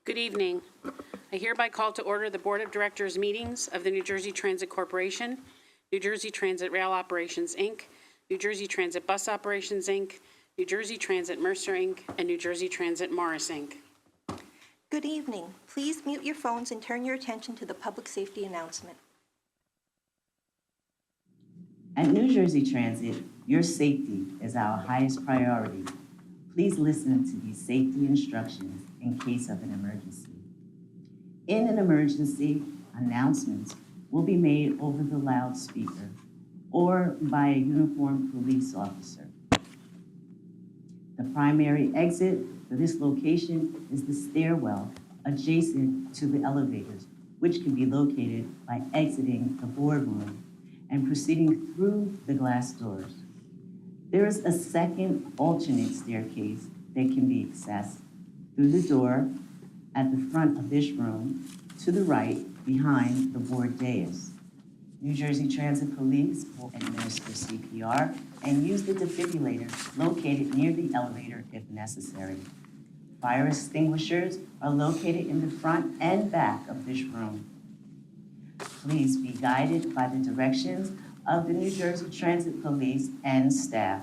Good evening. I hereby call to order the Board of Directors meetings of the New Jersey Transit Corporation, New Jersey Transit Rail Operations, Inc., New Jersey Transit Bus Operations, Inc., New Jersey Transit Mercer, Inc., and New Jersey Transit Morris, Inc. Good evening. Please mute your phones and turn your attention to the public safety announcement. At New Jersey Transit, your safety is our highest priority. Please listen to these safety instructions in case of an emergency. In an emergency, announcements will be made over the loudspeaker or by a uniformed police officer. The primary exit for this location is the stairwell adjacent to the elevators, which can be located by exiting the boardroom and proceeding through the glass doors. There is a second alternate staircase that can be accessed through the door at the front of this room to the right behind the board dais. New Jersey Transit Police will administer CPR and use the defibrillator located near the elevator if necessary. Fire extinguishers are located in the front and back of this room. Please be guided by the directions of the New Jersey Transit Police and staff.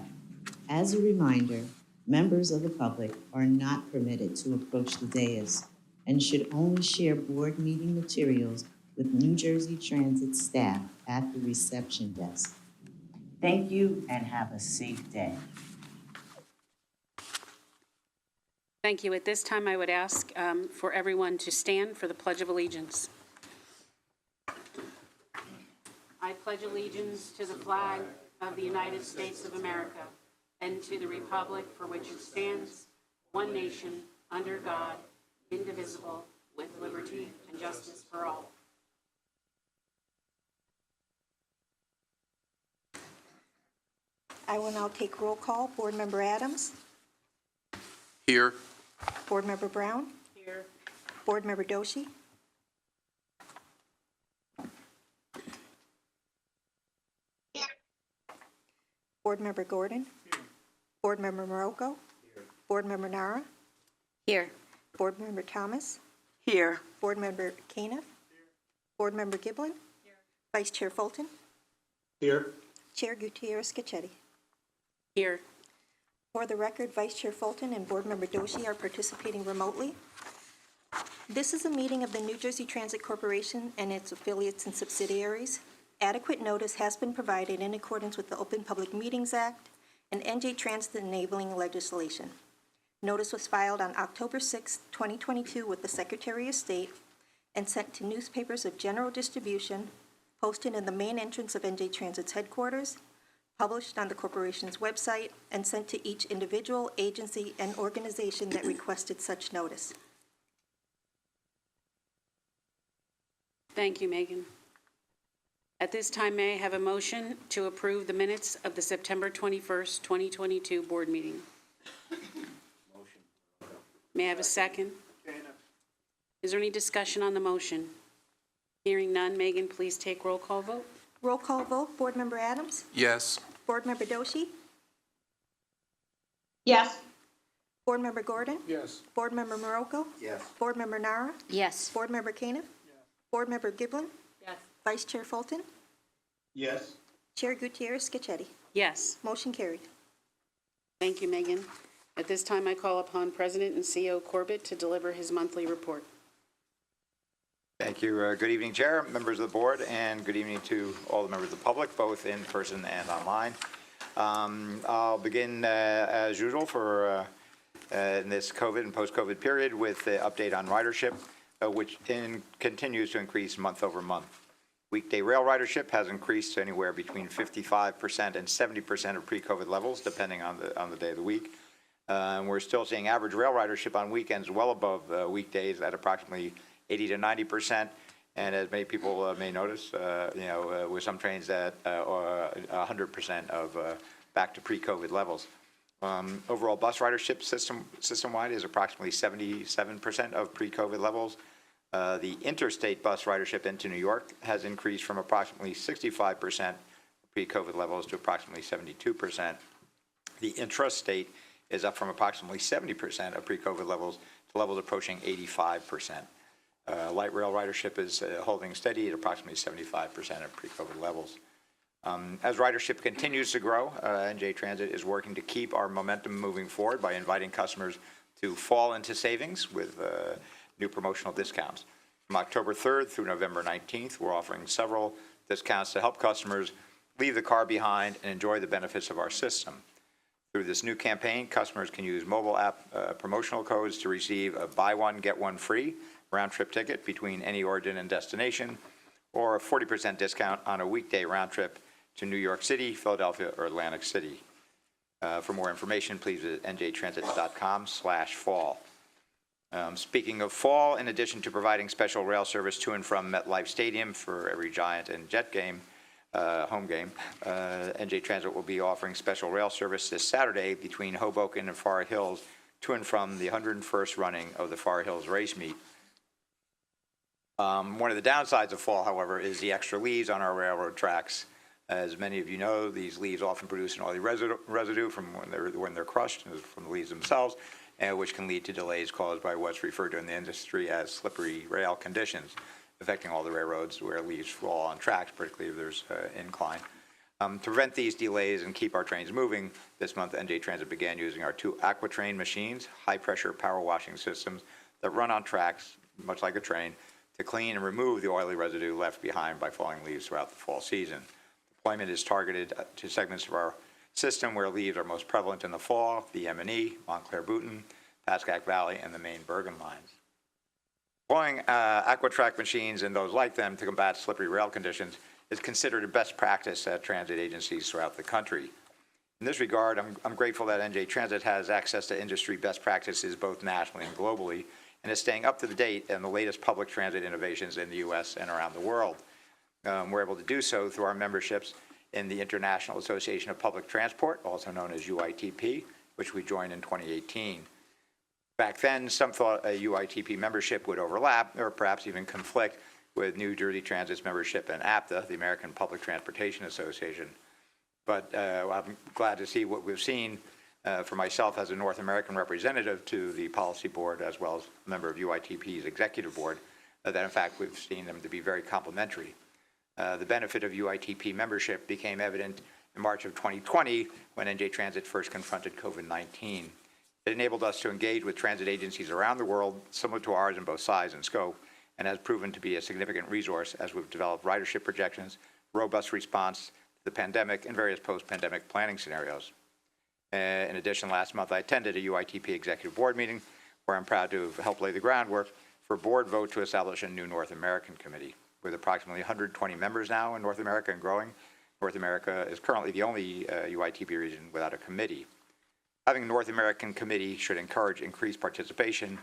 As a reminder, members of the public are not permitted to approach the dais and should only share board meeting materials with New Jersey Transit staff at the reception desk. Thank you and have a safe day. Thank you. At this time, I would ask for everyone to stand for the Pledge of Allegiance. I pledge allegiance to the flag of the United States of America and to the republic for which it stands, one nation, under God, indivisible, with liberty and justice for all. I will now take roll call. Board Member Adams. Here. Board Member Brown. Here. Board Member Doshi. Board Member Gordon. Here. Board Member Morocco. Here. Board Member Nara. Here. Board Member Thomas. Here. Board Member Caniff. Here. Board Member Giblin. Here. Vice Chair Fulton. Here. Chair Gutierrez-Scacchetti. Here. For the record, Vice Chair Fulton and Board Member Doshi are participating remotely. This is a meeting of the New Jersey Transit Corporation and its affiliates and subsidiaries. Adequate notice has been provided in accordance with the Open Public Meetings Act and NJ Transit enabling legislation. Notice was filed on October 6, 2022 with the Secretary of State and sent to newspapers of general distribution, posted in the main entrance of NJ Transit's headquarters, published on the corporation's website, and sent to each individual, agency, and organization that requested such notice. Thank you, Megan. At this time, may I have a motion to approve the minutes of the September 21st, 2022 board meeting? Motion. May I have a second? Is there any discussion on the motion? Hearing none, Megan, please take roll call vote. Roll call vote. Board Member Adams? Yes. Board Member Doshi? Yes. Board Member Gordon? Yes. Board Member Morocco? Yes. Board Member Nara? Yes. Board Member Caniff? Yes. Board Member Giblin? Yes. Vice Chair Fulton? Yes. Chair Gutierrez-Scacchetti. Yes. Motion carried. Thank you, Megan. At this time, I call upon President and CEO Corbett to deliver his monthly report. Thank you. Good evening, Chair, members of the board, and good evening to all the members of the public, both in person and online. I'll begin, as usual, for in this COVID and post-COVID period with the update on ridership, which continues to increase month over month. Weekday rail ridership has increased to anywhere between 55% and 70% of pre-COVID levels, depending on the day of the week. And we're still seeing average rail ridership on weekends well above weekdays at approximately 80 to 90%, and as many people may notice, with some trains at 100% of back to pre-COVID levels. Overall bus ridership system-wide is approximately 77% of pre-COVID levels. The interstate bus ridership into New York has increased from approximately 65% pre-COVID levels to approximately 72%. The intrastate is up from approximately 70% of pre-COVID levels to levels approaching 85%. Light rail ridership is holding steady at approximately 75% of pre-COVID levels. As ridership continues to grow, NJ Transit is working to keep our momentum moving forward by inviting customers to fall into savings with new promotional discounts. From October 3rd through November 19th, we're offering several discounts to help customers leave the car behind and enjoy the benefits of our system. Through this new campaign, customers can use mobile app promotional codes to receive a buy one, get one free round-trip ticket between any origin and destination, or a 40% discount on a weekday round trip to New York City, Philadelphia, or Atlantic City. For more information, please visit njtransit.com/fall. Speaking of fall, in addition to providing special rail service to and from MetLife Stadium for every Giant and Jet game, home game, NJ Transit will be offering special rail service this Saturday between Hoboken and Forest Hills to and from the 101st running of the Forest Hills race meet. One of the downsides of fall, however, is the extra leaves on our railroad tracks. As many of you know, these leaves often produce an oily residue from when they're crushed, from the leaves themselves, which can lead to delays caused by what's referred to in the industry as slippery rail conditions, affecting all the railroads where leaves fall on tracks, particularly if there's incline. To prevent these delays and keep our trains moving, this month NJ Transit began using our 2 AquaTrain machines, high-pressure power washing systems that run on tracks, much like a train, to clean and remove the oily residue left behind by falling leaves throughout the fall season. Deployment is targeted to segments of our system where leaves are most prevalent in the fall: the M&E, Montclair-Bouton, Pascack Valley, and the main Bergen lines. Deploying AquaTrack machines and those like them to combat slippery rail conditions is considered a best practice at transit agencies throughout the country. In this regard, I'm grateful that NJ Transit has access to industry best practices both nationally and globally, and is staying up to date on the latest public transit innovations in the U.S. and around the world. We're able to do so through our memberships in the International Association of Public Transport, also known as UITP, which we joined in 2018. Back then, some thought a UITP membership would overlap or perhaps even conflict with New Jersey Transit's membership in APTA, the American Public Transportation Association. But I'm glad to see what we've seen for myself as a North American representative to the policy board, as well as a member of UITP's executive board, that in fact we've seen them to be very complementary. The benefit of UITP membership became evident in March of 2020 when NJ Transit first confronted COVID-19. It enabled us to engage with transit agencies around the world, similar to ours in both size and scope, and has proven to be a significant resource as we've developed ridership projections, robust response to the pandemic, and various post-pandemic planning scenarios. In addition, last month I attended a UITP executive board meeting where I'm proud to have helped lay the groundwork for a board vote to establish a new North American committee. With approximately 120 members now in North America and growing, North America is currently the only UITP region without a committee. Having a North American committee should encourage increased participation,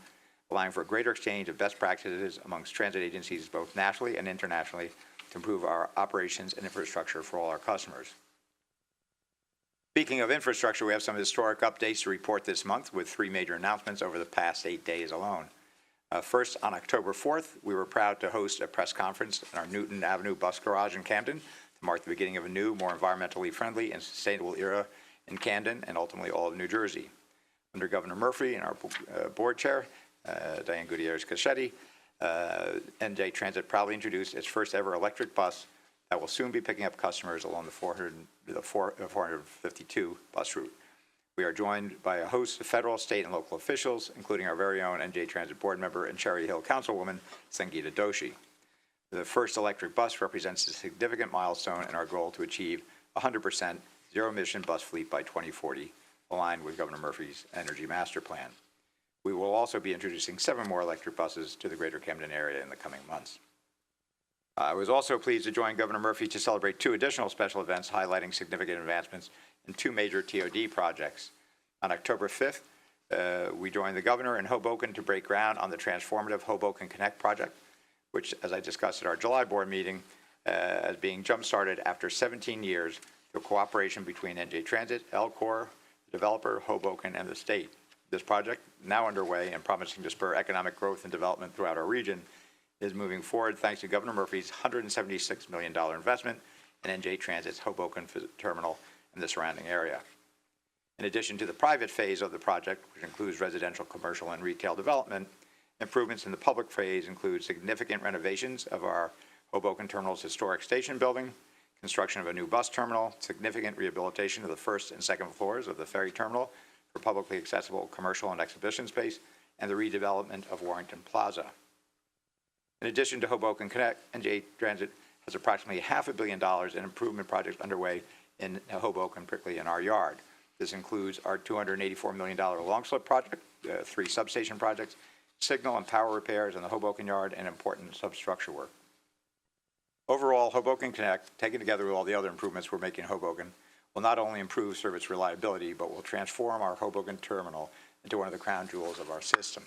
allowing for a greater exchange of best practices amongst transit agencies both nationally and internationally to improve our operations and infrastructure for all our customers. Speaking of infrastructure, we have some historic updates to report this month with 3 major announcements over the past 8 days alone. First, on October 4th, we were proud to host a press conference in our Newton Avenue bus garage in Camden to mark the beginning of a new, more environmentally friendly and sustainable era in Camden and ultimately all of New Jersey. Under Governor Murphy and our board chair, Diane Gutierrez-Cachetti, NJ Transit proudly introduced its first ever electric bus that will soon be picking up customers along the 452 bus route. We are joined by a host of federal, state, and local officials, including our very own NJ Transit board member and Cherry Hill Councilwoman, Sangeeta Doshi. The first electric bus represents a significant milestone in our goal to achieve 100% zero-emission bus fleet by 2040, aligned with Governor Murphy's Energy Master Plan. We will also be introducing 7 more electric buses to the greater Camden area in the coming months. I was also pleased to join Governor Murphy to celebrate 2 additional special events highlighting significant advancements in 2 major TOD projects. On October 5th, we joined the governor in Hoboken to break ground on the Transformative Hoboken Connect project, which, as I discussed at our July board meeting, is being jump-started after 17 years through cooperation between NJ Transit, LCOR, the developer, Hoboken, and the state. This project, now underway and promising to spur economic growth and development throughout our region, is moving forward thanks to Governor Murphy's $176 million investment in NJ Transit's Hoboken terminal and the surrounding area. In addition to the private phase of the project, which includes residential, commercial, and retail development, improvements in the public phase include significant renovations of our Hoboken Terminal's historic station building, construction of a new bus terminal, significant rehabilitation of the first and second floors of the ferry terminal for publicly accessible commercial and exhibition space, and the redevelopment of Warrington Plaza. In addition to Hoboken Connect, NJ Transit has approximately $500 million in improvement projects underway in Hoboken, particularly in our yard. This includes our $284 million long slip project, 3 substation projects, signal and power repairs in the Hoboken yard, and important substructure work. Overall, Hoboken Connect, taken together with all the other improvements we're making in Hoboken, will not only improve service reliability, but will transform our Hoboken terminal into one of the crown jewels of our system.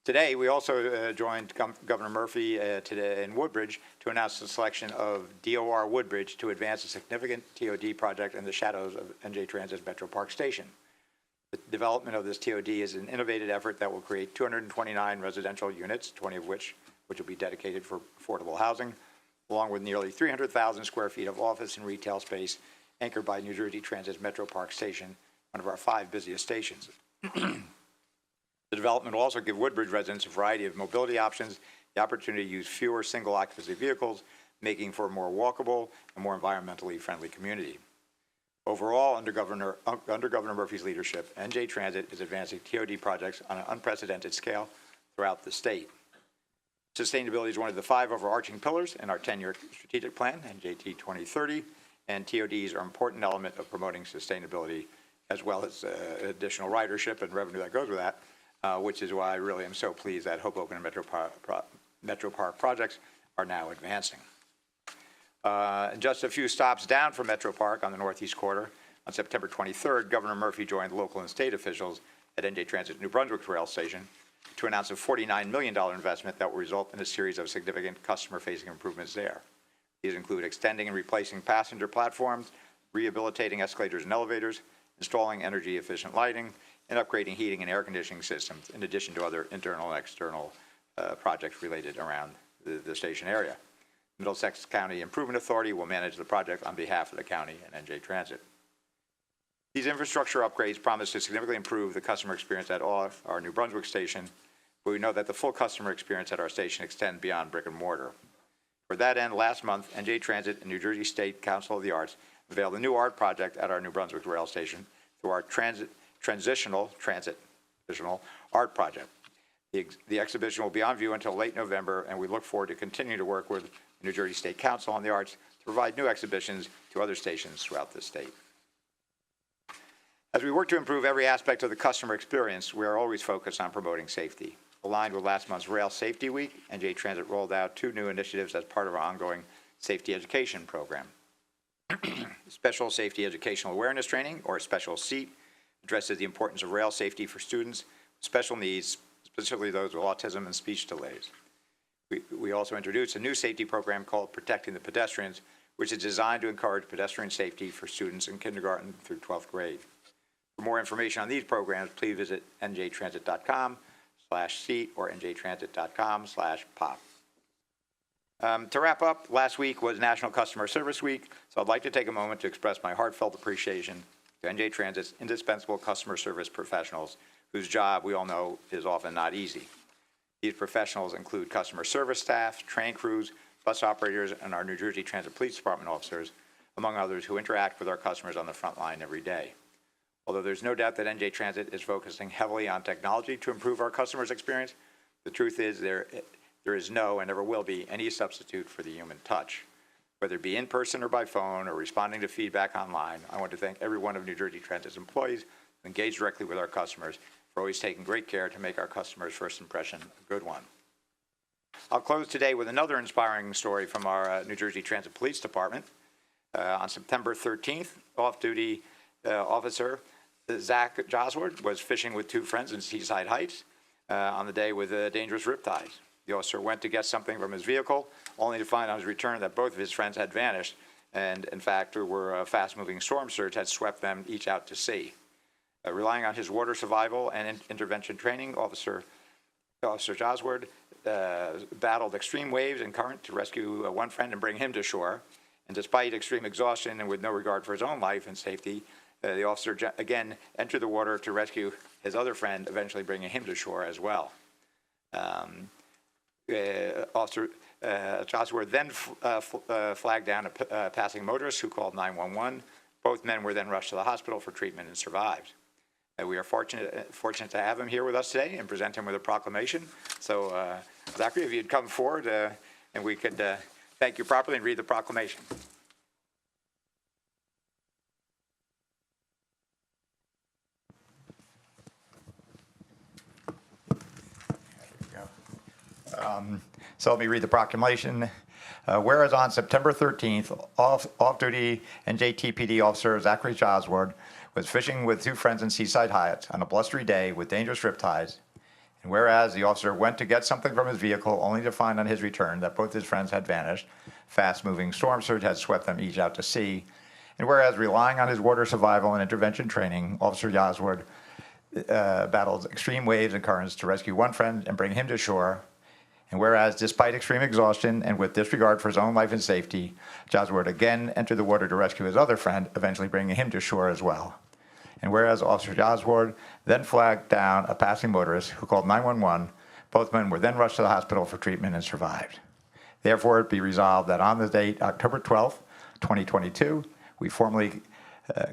Today, we also joined Governor Murphy today in Woodbridge to announce the selection of DOR Woodbridge to advance a significant TOD project in the shadows of NJ Transit's Metro Park Station. The development of this TOD is an innovative effort that will create 229 residential units, 20 of which will be dedicated for affordable housing, along with nearly 300,000 square feet of office and retail space anchored by New Jersey Transit's Metro Park Station, one of our 5 busiest stations. The development will also give Woodbridge residents a variety of mobility options, the opportunity to use fewer single-occupancy vehicles, making for a more walkable and more environmentally friendly community. Overall, under Governor Murphy's leadership, NJ Transit is advancing TOD projects on an unprecedented scale throughout the state. Sustainability is one of the 5 overarching pillars in our 10-year strategic plan, NJT 2030, and TODs are an important element of promoting sustainability, as well as additional ridership and revenue that goes with that, which is why I really am so pleased that Hoboken and Metro Park projects are now advancing. And just a few stops down from Metro Park on the Northeast Quarter, on September 23rd, Governor Murphy joined local and state officials at NJ Transit New Brunswick Rail Station to announce a $49 million investment that will result in a series of significant customer-facing improvements there. These include extending and replacing passenger platforms, rehabilitating escalators and elevators, installing energy-efficient lighting, and upgrading heating and air conditioning systems, in addition to other internal and external projects related around the station area. Middlesex County Improvement Authority will manage the project on behalf of the county and NJ Transit. These infrastructure upgrades promise to significantly improve the customer experience at all our New Brunswick station, but we know that the full customer experience at our station extends beyond brick and mortar. For that end, last month, NJ Transit and New Jersey State Council of the Arts unveiled a new art project at our New Brunswick Rail Station through our transitional art project. The exhibition will be on view until late November, and we look forward to continuing to work with New Jersey State Council on the Arts to provide new exhibitions to other stations throughout the state. As we work to improve every aspect of the customer experience, we are always focused on promoting safety. Aligned with last month's Rail Safety Week, NJ Transit rolled out 2 new initiatives as part of our ongoing safety education program. Special Safety Educational Awareness Training, or Special SEAT, addresses the importance of rail safety for students with special needs, specifically those with autism and speech delays. We also introduced a new safety program called Protecting the Pedestrians, which is designed to encourage pedestrian safety for students in kindergarten through 12th grade. For more information on these programs, please visit njtransit.com/seat or njtransit.com/pop. To wrap up, last week was National Customer Service Week, so I'd like to take a moment to express my heartfelt appreciation to NJ Transit's indispensable customer service professionals, whose job we all know is often not easy. These professionals include customer service staff, train crews, bus operators, and our New Jersey Transit Police Department officers, among others, who interact with our customers on the front line every day. Although there's no doubt that NJ Transit is focusing heavily on technology to improve our customers' experience, the truth is there is no and never will be any substitute for the human touch. Whether it be in person or by phone or responding to feedback online, I want to thank every one of New Jersey Transit's employees who engage directly with our customers for always taking great care to make our customers' first impression a good one. I'll close today with another inspiring story from our New Jersey Transit Police Department. On September 13th, off-duty officer Zach Josward was fishing with 2 friends in Seaside Heights on the day with dangerous riptides. The officer went to get something from his vehicle, only to find on his return that both of his friends had vanished, and in fact, there were a fast-moving storm surge had swept them each out to sea. Relying on his water survival and intervention training, Officer Josward battled extreme waves and current to rescue one friend and bring him to shore. And despite extreme exhaustion and with no regard for his own life and safety, the officer again entered the water to rescue his other friend, eventually bringing him to shore as well. Officer Josworth then flagged down a passing motorist who called 911. Both men were then rushed to the hospital for treatment and survived. We are fortunate to have him here with us today and present him with a proclamation. So, Zachary, if you'd come forward and we could thank you properly and read the proclamation. So let me read the proclamation. Whereas on September 13th, off-duty NJTPD officer Zachary Josworth was fishing with two friends in Seaside Heights on a blustery day with dangerous riptides. And whereas the officer went to get something from his vehicle only to find on his return that both his friends had vanished, fast-moving storm surge had swept them each out to sea. And whereas relying on his water survival and intervention training, Officer Josworth battled extreme waves and currents to rescue one friend and bring him to shore. And whereas, despite extreme exhaustion and with disregard for his own life and safety, Josworth again entered the water to rescue his other friend, eventually bringing him to shore as well. And whereas Officer Josworth then flagged down a passing motorist who called 911, both men were then rushed to the hospital for treatment and survived. Therefore, it be resolved that on the date, October 12th, 2022, we formally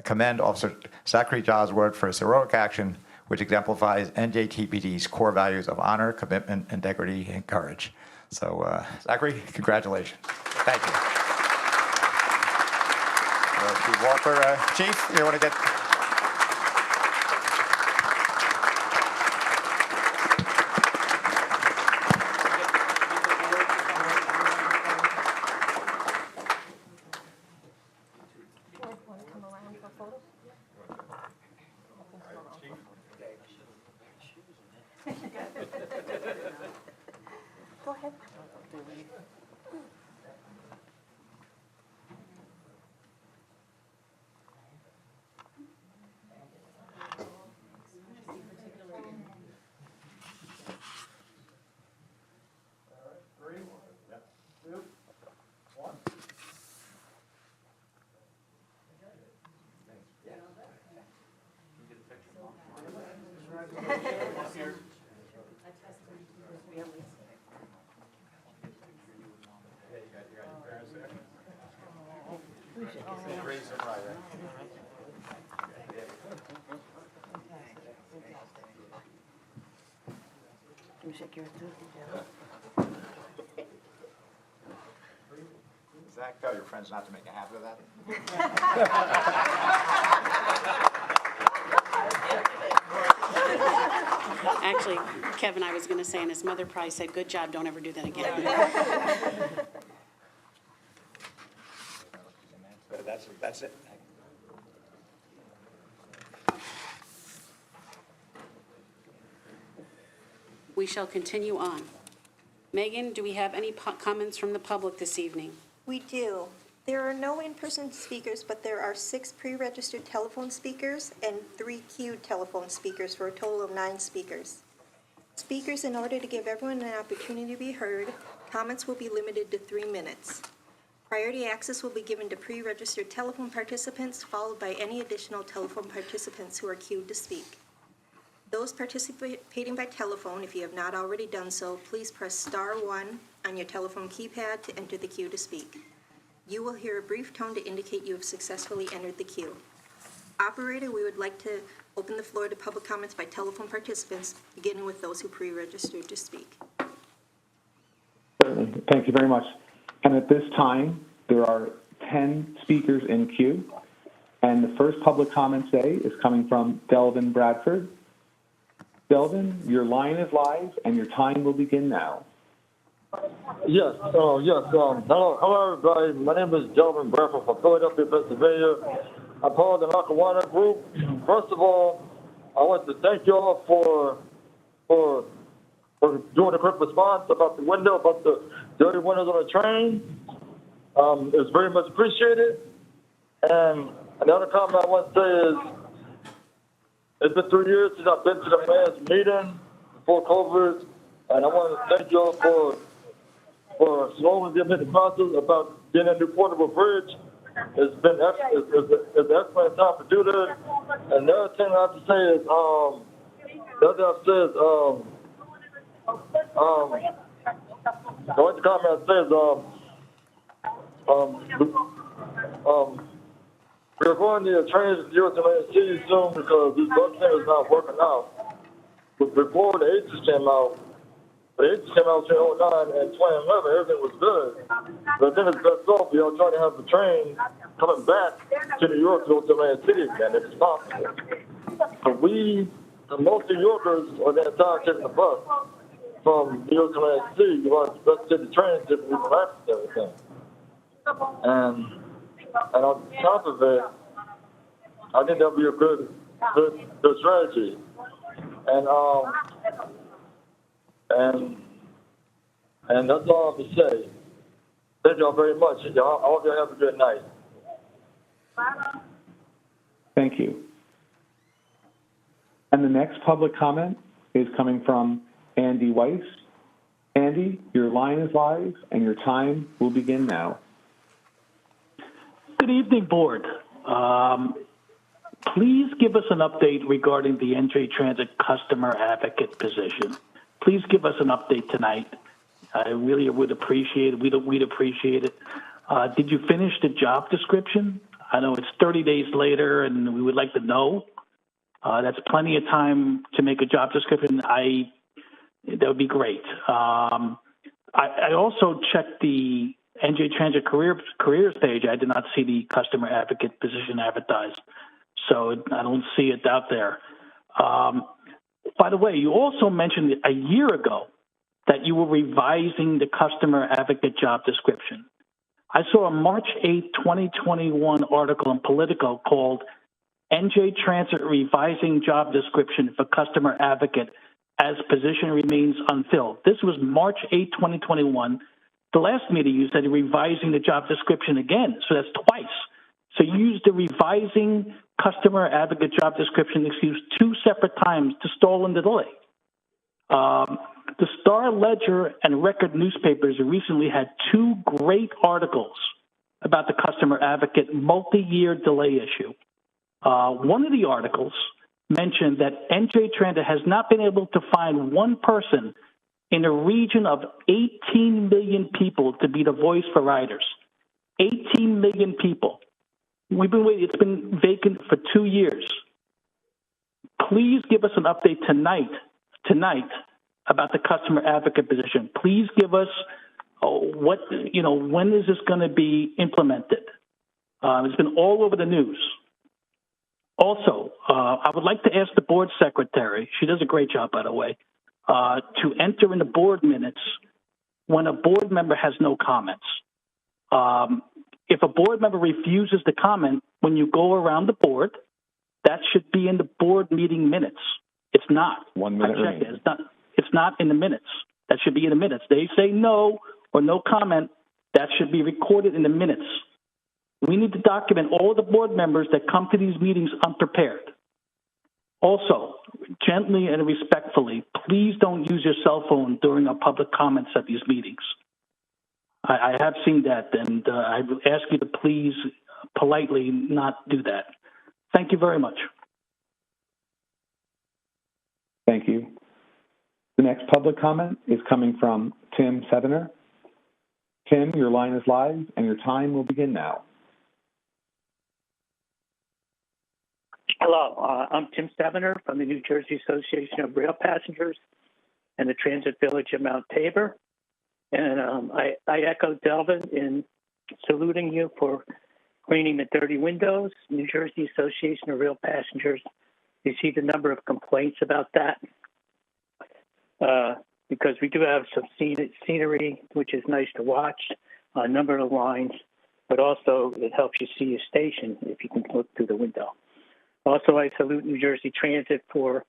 commend Officer Zachary Josworth for his heroic action, which exemplifies NJTPD's core values of honor, commitment, integrity, and courage. So, Zachary, congratulations. Thank you. Chief Walker, Chief, you want to get... Go ahead. Zach, tell your friends not to make a habit of that. Actually, Kevin, I was going to say, and his mother probably said, good job, don't ever do that again. That's it. We shall continue on. Megan, do we have any comments from the public this evening? We do. There are no in-person speakers, but there are 6 pre-registered telephone speakers and 3 queued telephone speakers for a total of 9 speakers. Speakers, in order to give everyone an opportunity to be heard, comments will be limited to 3 minutes. Priority access will be given to pre-registered telephone participants, followed by any additional telephone participants who are queued to speak. Those participating by telephone, if you have not already done so, please press star 1 on your telephone keypad to enter the queue to speak. You will hear a brief tone to indicate you have successfully entered the queue. Operator, we would like to open the floor to public comments by telephone participants, beginning with those who pre-registered to speak. Certainly. Thank you very much. And at this time, there are 10 speakers in queue. And the first public comment today is coming from Delvin Bradford. Delvin, your line is live, and your time will begin now. Yes. Hello, everybody. My name is Delvin Bradford from Philadelphia, Pennsylvania. I'm part of the Lackawanna group. First of all, I want to thank you all for doing a quick response about the window, about the dirty windows on the train. It's very much appreciated. And another comment I want to say is, it's been 3 years since I've been to the mayor's meeting before COVID, and I want to thank you all for slowing the process about getting a new portable fridge. It's been it's an excellent time to do this. And the other thing I have to say is, the other thing I have to say is, the only comment I say is, we're going to change the Atlanta City soon because this bus thing is not working out. But before the ages came out, between 2009 and 2011, everything was good. But then it's best off, y'all trying to have the train coming back to New York to go to Atlantic City again, if it's possible. But most New Yorkers are going to start taking the bus from New York to Atlantic City. You want to take the train to move around and everything. And on top of it, I think that'll be a good strategy. And that's all I have to say. Thank y'all very much. I hope y'all have a good night. Thank you. And the next public comment is coming from Andy Weiss. Andy, your line is live and your time will begin now. Good evening, Board. Please give us an update regarding the NJ Transit customer advocate position. Please give us an update tonight. I really would appreciate it. We'd appreciate it. Did you finish the job description? I know it's 30 days later, and we would like to know. That's plenty of time to make a job description. That would be great. I also checked the NJ Transit careers page. I did not see the customer advocate position advertised, so I don't see it out there. By the way, you also mentioned a year ago that you were revising the customer advocate job description. I saw a March 8, 2021 article in Politico called NJ Transit Revising Job Description for Customer Advocate as Position Remains Unfilled. This was March 8, 2021. The last meeting you said revising the job description again, so that's twice. So you used the revising customer advocate job description excuse two separate times to stall and delay. The Star Ledger and Record newspapers recently had two great articles about the customer advocate multi-year delay issue. One of the articles mentioned that NJ Transit has not been able to find one person in a region of 18 million people to be the voice for riders. 18 million people. We've been waiting. It's been vacant for 2 years. Please give us an update tonight about the customer advocate position. Please give us when is this going to be implemented? It's been all over the news. Also, I would like to ask the board secretary, she does a great job, by the way, to enter in the board minutes when a board member has no comments. If a board member refuses to comment when you go around the board, that should be in the board meeting minutes. It's not. 1 minute. I checked it. It's not in the minutes. That should be in the minutes. They say no or no comment. That should be recorded in the minutes. We need to document all the board members that come to these meetings unprepared. Also, gently and respectfully, please don't use your cell phone during our public comments at these meetings. I have seen that, and I ask you to please politely not do that. Thank you very much. Thank you. The next public comment is coming from Tim Sevener. Tim, your line is live, and your time will begin now. Hello, I'm Tim Stevener from the New Jersey Association of Rail Passengers and the Transit Village of Mount Tabor. And I echo Delvin in saluting you for cleaning the dirty windows. New Jersey Association of Rail Passengers received a number of complaints about that because we do have some scenery, which is nice to watch, a number of lines, but also it helps you see your station if you can look through the window. Also, I salute New Jersey Transit for,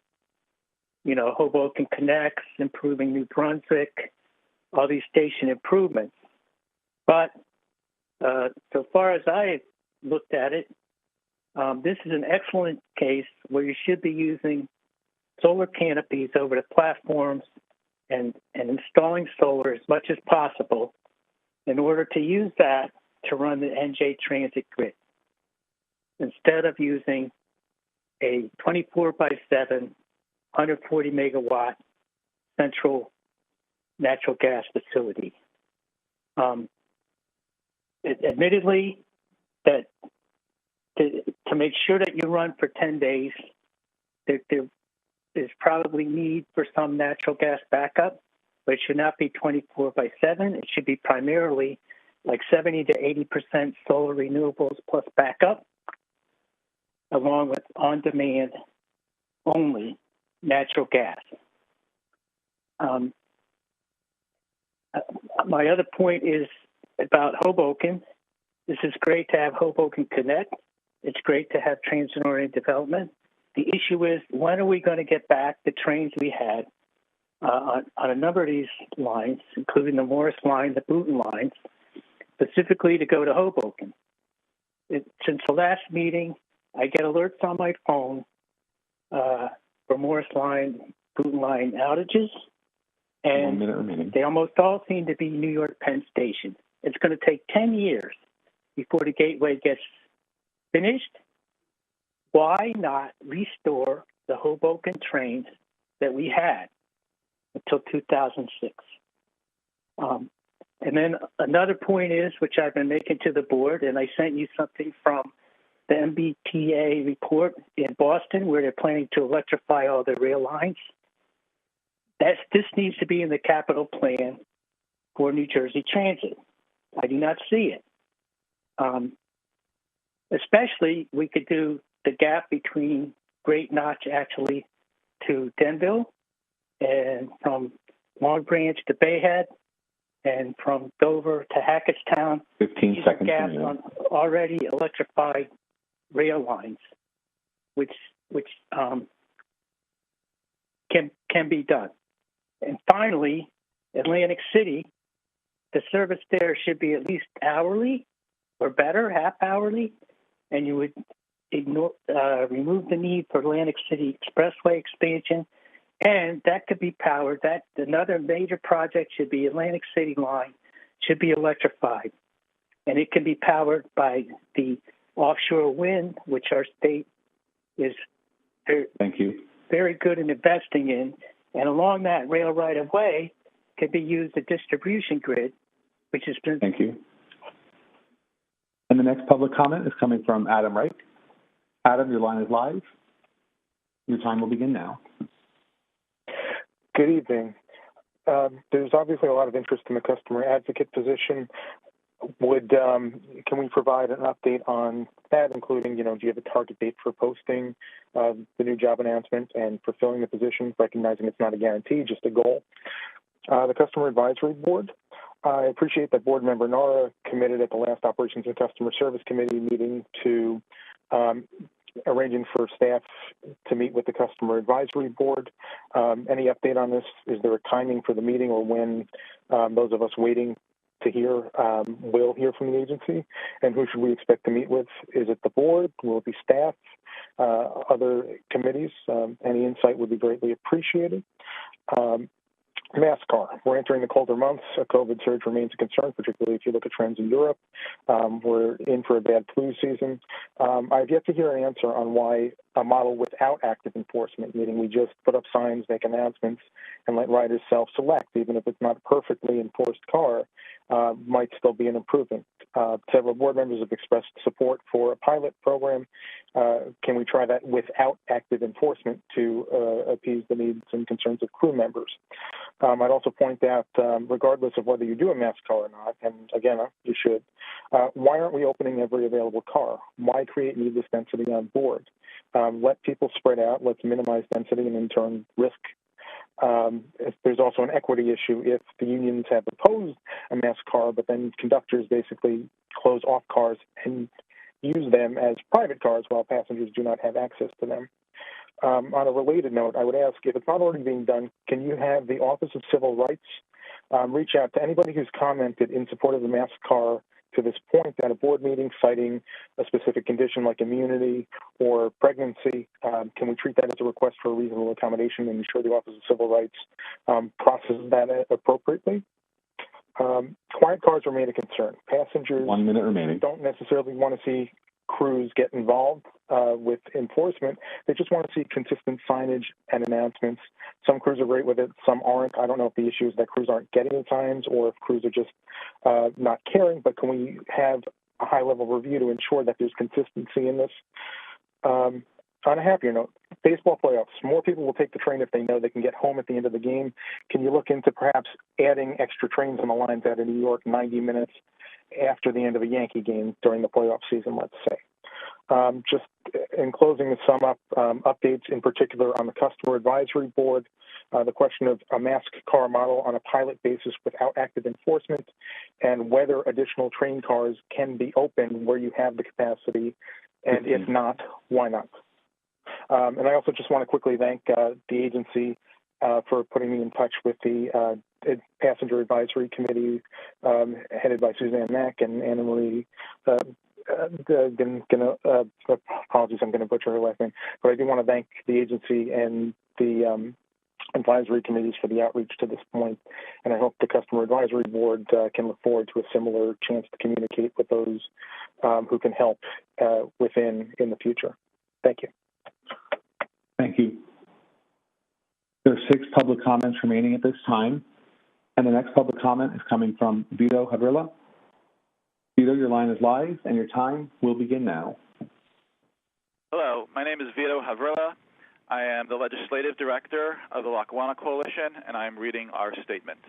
Hoboken Connects, improving New Brunswick, all these station improvements. But so far as I looked at it, this is an excellent case where you should be using solar canopies over the platforms and installing solar as much as possible in order to use that to run the NJ Transit grid instead of using a 24/7, 140 megawatt central natural gas facility. Admittedly, that to make sure that you run for 10 days, there is probably need for some natural gas backup, but it should not be 24/7. It should be primarily like 70 to 80% solar renewables plus backup, along with on-demand only natural gas. My other point is about Hoboken. This is great to have Hoboken Connect. It's great to have transit-oriented development. The issue is, when are we going to get back the trains we had on a number of these lines, including the Morris line, the Boonton lines, specifically to go to Hoboken? Since the last meeting, I get alerts on my phone for Morris line, Boonton line outages, and 1 minute remaining. they almost all seem to be New York Penn Station. It's going to take 10 years before the gateway gets finished. Why not restore the Hoboken trains that we had until 2006? And then another point is, which I've been making to the board, and I sent you something from the MBTA report in Boston, where they're planning to electrify all the rail lines. This needs to be in the capital plan for New Jersey Transit. I do not see it. Especially, we could do the gap between Great Notch actually to Denville, and from Long Branch to Bayhead, and from Dover to Hackettstown. 15 These seconds. gaps on already electrified rail lines, which can be done. And finally, Atlantic City, the service there should be at least hourly or better, half hourly, and you would remove the need for Atlantic City Expressway expansion, and that could be powered. That another major project should be Atlantic City line should be electrified, and it can be powered by the offshore wind, which our state is Thank you. very good in investing in, and along that rail right of way could be used a distribution grid, which has been. Thank you. And the next public comment is coming from Adam Reich. Adam, your line is live. Your time will begin now. Good evening. There's obviously a lot of interest in the customer advocate position. Can we provide an update on that, including, do you have a target date for posting the new job announcement and fulfilling the position, recognizing it's not a guarantee, just a goal? The Customer Advisory Board. I appreciate that Board Member Nara committed at the last Operations and Customer Service Committee meeting to arranging for staff to meet with the Customer Advisory Board. Any update on this? Is there a timing for the meeting, or when those of us waiting to hear will hear from the agency? And who should we expect to meet with? Is it the board? Will it be staff? Other committees? Any insight would be greatly appreciated. NASCAR. We're entering the colder months. A COVID surge remains a concern, particularly if you look at trends in Europe. We're in for a bad flu season. I've yet to hear an answer on why a model without active enforcement, meaning we just put up signs, make announcements, and let riders self-select, even if it's not a perfectly enforced car, might still be an improvement. Several board members have expressed support for a pilot program. Can we try that without active enforcement to appease the needs and concerns of crew members? I'd also point out, regardless of whether you do a mass car or not, and again, you should, why aren't we opening every available car? Why create needless density on board? Let people spread out. Let's minimize density and in turn risk. There's also an equity issue if the unions have opposed a mass car, but then conductors basically close off cars and use them as private cars while passengers do not have access to them. On a related note, I would ask, if it's not already being done, can you have the Office of Civil Rights reach out to anybody who's commented in support of the mass car to this point at a board meeting, citing a specific condition like immunity or pregnancy? Can we treat that as a request for a reasonable accommodation and ensure the Office of Civil Rights processes that appropriately? Quiet cars remain a concern. Passengers 1 minute remaining. don't necessarily want to see crews get involved with enforcement. They just want to see consistent signage and announcements. Some crews are great with it, some aren't. I don't know if the issue is that crews aren't getting the signs or if crews are just not caring, but can we have a high-level review to ensure that there's consistency in this? On a happier note, baseball playoffs. More people will take the train if they know they can get home at the end of the game. Can you look into perhaps adding extra trains on the lines out of New York 90 minutes after the end of a Yankee game during the playoff season, let's say? Just in closing to sum up, updates in particular on the Customer Advisory Board, the question of a mask car model on a pilot basis without active enforcement, and whether additional train cars can be open where you have the capacity, and if not, why not? And I also just want to quickly thank the agency for putting me in touch with the Passenger Advisory Committee headed by Suzanne Mack and Anna Marie. Apologies, I'm going to butcher her last name, but I do want to thank the agency and the advisory committees for the outreach to this point, and I hope the Customer Advisory Board can look forward to a similar chance to communicate with those who can help in the future. Thank you. Thank you. There are 6 public comments remaining at this time, and the next public comment is coming from Vito Havrilla. Vito, your line is live, and your time will begin now. Hello, my name is Vito Havrilla. I am the Legislative Director of the Lackawanna Coalition, and I am reading our statement.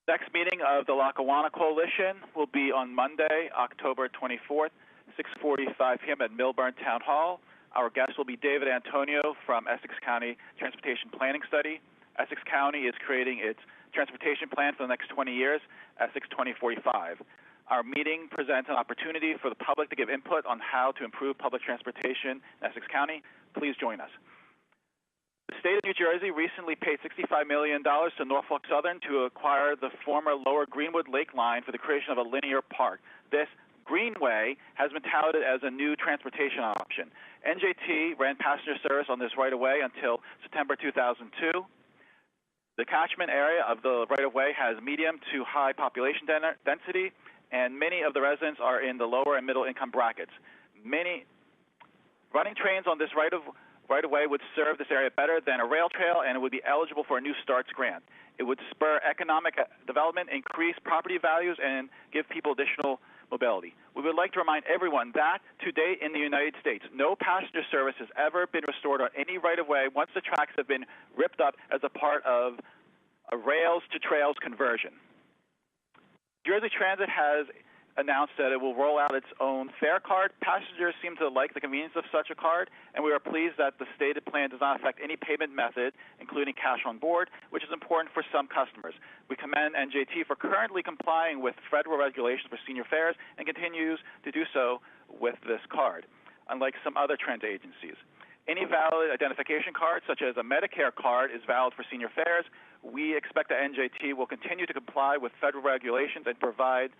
Next meeting of the Lackawanna Coalition will be on Monday, October 24th, 6:45 p.m. at Millburn Town Hall. Our guest will be David Antonio from Essex County Transportation Planning Study. Essex County is creating its transportation plan for the next 20 years, Essex 2045. Our meeting presents an opportunity for the public to give input on how to improve public transportation in Essex County. Please join us. The state of New Jersey recently paid $65 million to Norfolk Southern to acquire the former Lower Greenwood Lake line for the creation of a linear park. This Greenway has been touted as a new transportation option. NJT ran passenger service on this right-of-way until September 2002. The catchment area of the right-of-way has medium to high population density, and many of the residents are in the lower and middle income brackets. Running trains on this right-of-way would serve this area better than a rail trail, and it would be eligible for a New Starts grant. It would spur economic development, increase property values, and give people additional mobility. We would like to remind everyone that to date in the United States, no passenger service has ever been restored on any right-of-way once the tracks have been ripped up as a part of a rails to trails conversion. Jersey Transit has announced that it will roll out its own fare card. Passengers seem to like the convenience of such a card, and we are pleased that the stated plan does not affect any payment method, including cash on board, which is important for some customers. We commend NJT for currently complying with federal regulations for senior fares and continues to do so with this card, unlike some other transit agencies. Any valid identification card, such as a Medicare card, is valid for senior fares. We expect that NJT will continue to comply with federal regulations and provide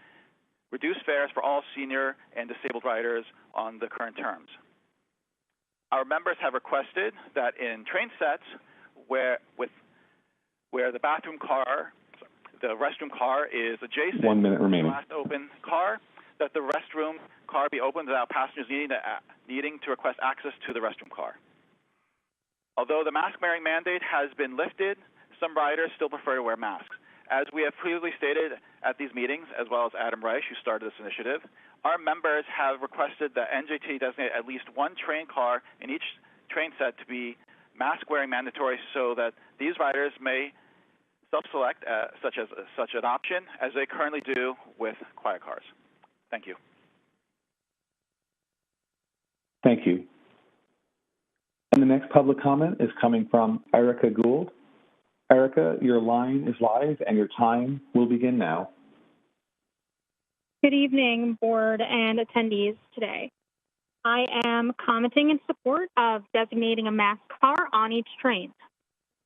reduced fares for all senior and disabled riders on the current terms. Our members have requested that in train sets where the restroom car is adjacent 1 minute remaining. to the last open car, that the restroom car be opened without passengers needing to request access to the restroom car. Although the mask-wearing mandate has been lifted, some riders still prefer to wear masks. As we have previously stated at these meetings, as well as Adam Reich, who started this initiative, our members have requested that NJT designate at least one train car in each train set to be mask-wearing mandatory so that these riders may self-select such an option as they currently do with quiet cars. Thank you. Thank you. And the next public comment is coming from Erica Gould. Erica, your line is live and your time will begin now. Good evening, board and attendees today. I am commenting in support of designating a mask car on each train.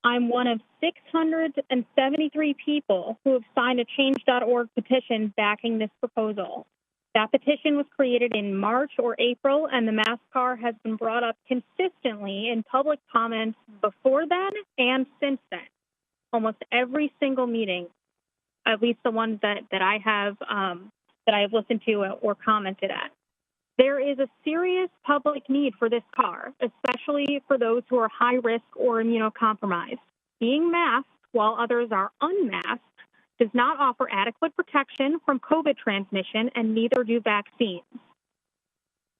I'm one of 673 people who have signed a change.org petition backing this proposal. That petition was created in March or April, and the mask car has been brought up consistently in public comments before then and since then. Almost every single meeting, at least the ones that I have listened to or commented at. There is a serious public need for this car, especially for those who are high risk or immunocompromised. Being masked while others are unmasked does not offer adequate protection from COVID transmission, and neither do vaccines.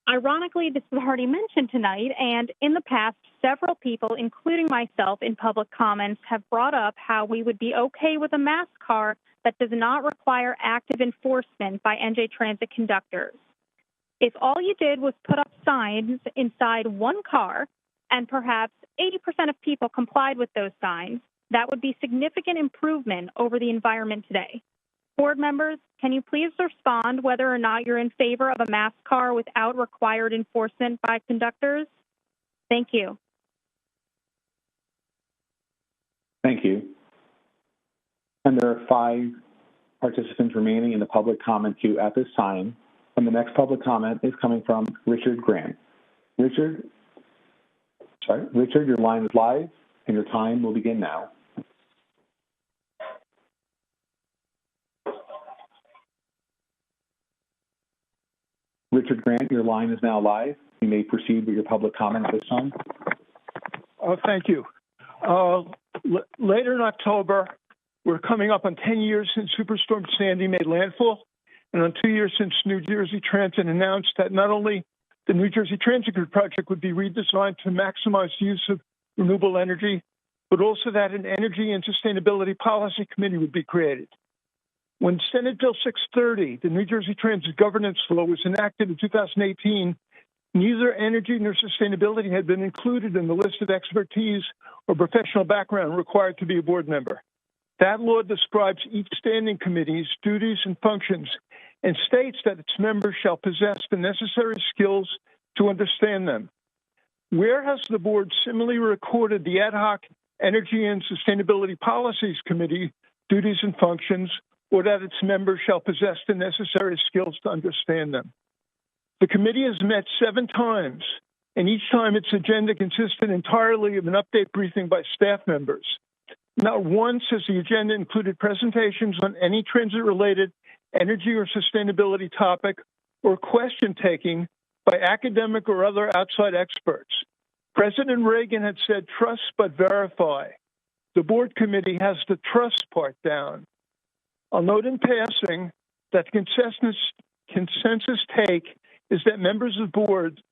Ironically, this was already mentioned tonight, and in the past, several people, including myself in public comments, have brought up how we would be okay with a mask car that does not require active enforcement by NJ Transit conductors. If all you did was put up signs inside one car, and perhaps 80% of people complied with those signs, that would be significant improvement over the environment today. Board members, can you please respond whether or not you're in favor of a mask car without required enforcement by conductors? Thank you. Thank you. And there are 5 participants remaining in the public comment queue at this time. And the next public comment is coming from Richard Grant. Richard, your line is live and your time will begin now. Richard Grant, your line is now live. You may proceed with your public comment at this time. Thank you. Later in October, we're coming up on 10 years since Superstorm Sandy made landfall, and on 2 years since New Jersey Transit announced that not only the New Jersey Transit Grid project would be redesigned to maximize the use of renewable energy, but also that an Energy and Sustainability Policy Committee would be created. When Senate Bill 630, the New Jersey Transit Governance Law, was enacted in 2018, neither energy nor sustainability had been included in the list of expertise or professional background required to be a board member. That law describes each standing committee's duties and functions and states that its members shall possess the necessary skills to understand them. Where has the board similarly recorded the ad hoc Energy and Sustainability Policies Committee duties and functions, or that its members shall possess the necessary skills to understand them? The committee has met 7 times, and each time its agenda consisted entirely of an update briefing by staff members. Not once has the agenda included presentations on any transit-related energy or sustainability topic or question-taking by academic or other outside experts. President Reagan had said, "Trust but verify." The board committee has the trust part down. I'll note in passing that the consensus take is that members of the board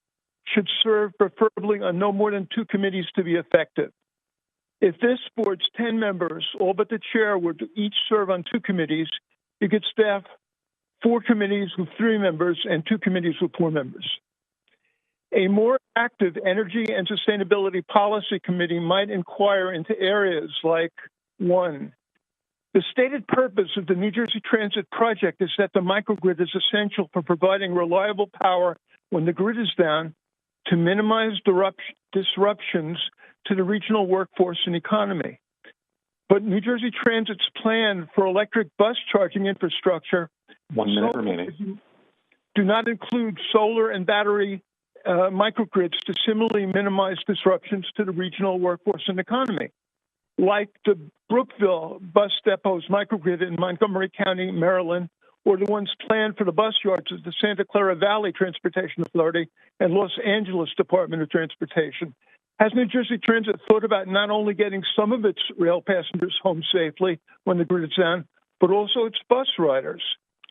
should serve preferably on no more than 2 committees to be effective. If this board's 10 members, all but the chair, were to each serve on 2 committees, you could staff 4 committees with 3 members and 2 committees with 4 members. A more active Energy and Sustainability Policy Committee might inquire into areas like 1, the stated purpose of the New Jersey Transit project is that the microgrid is essential for providing reliable power when the grid is down to minimize disruptions to the regional workforce and economy. But New Jersey Transit's plan for electric bus charging infrastructure 1 minute remaining. do not include solar and battery microgrids to similarly minimize disruptions to the regional workforce and economy. Like the Brookville bus depot's microgrid in Montgomery County, Maryland, or the ones planned for the bus yards of the Santa Clara Valley Transportation Authority and Los Angeles Department of Transportation. Has New Jersey Transit thought about not only getting some of its rail passengers home safely when the grid is down, but also its bus riders?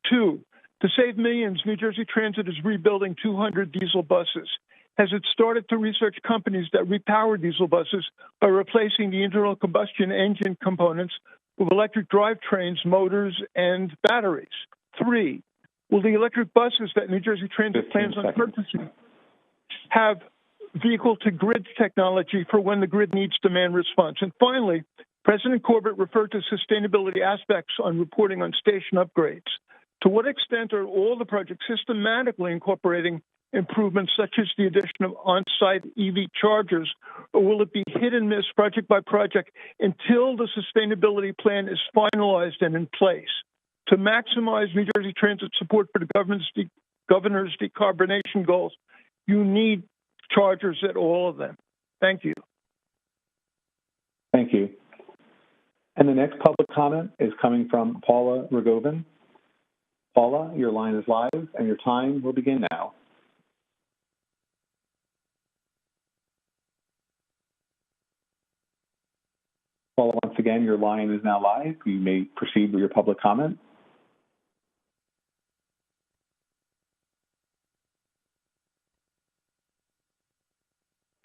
2, to save millions, New Jersey Transit is rebuilding 200 diesel buses. Has it started to research companies that repower diesel buses by replacing the internal combustion engine components with electric drivetrains, motors, and batteries? 3, will the electric buses that New Jersey Transit plans on purchasing have vehicle-to-grid technology for when the grid needs demand response? And finally, President Corbett referred to sustainability aspects on reporting on station upgrades. To what extent are all the projects systematically incorporating improvements such as the addition of on-site EV chargers, or will it be hit and miss project by project until the sustainability plan is finalized and in place? To maximize New Jersey Transit support for the governor's decarbonization goals, you need chargers at all of them. Thank you. Thank you. And the next public comment is coming from Paula Rogovin. Paula, your line is live and your time will begin now. Paula, once again, your line is now live. You may proceed with your public comment.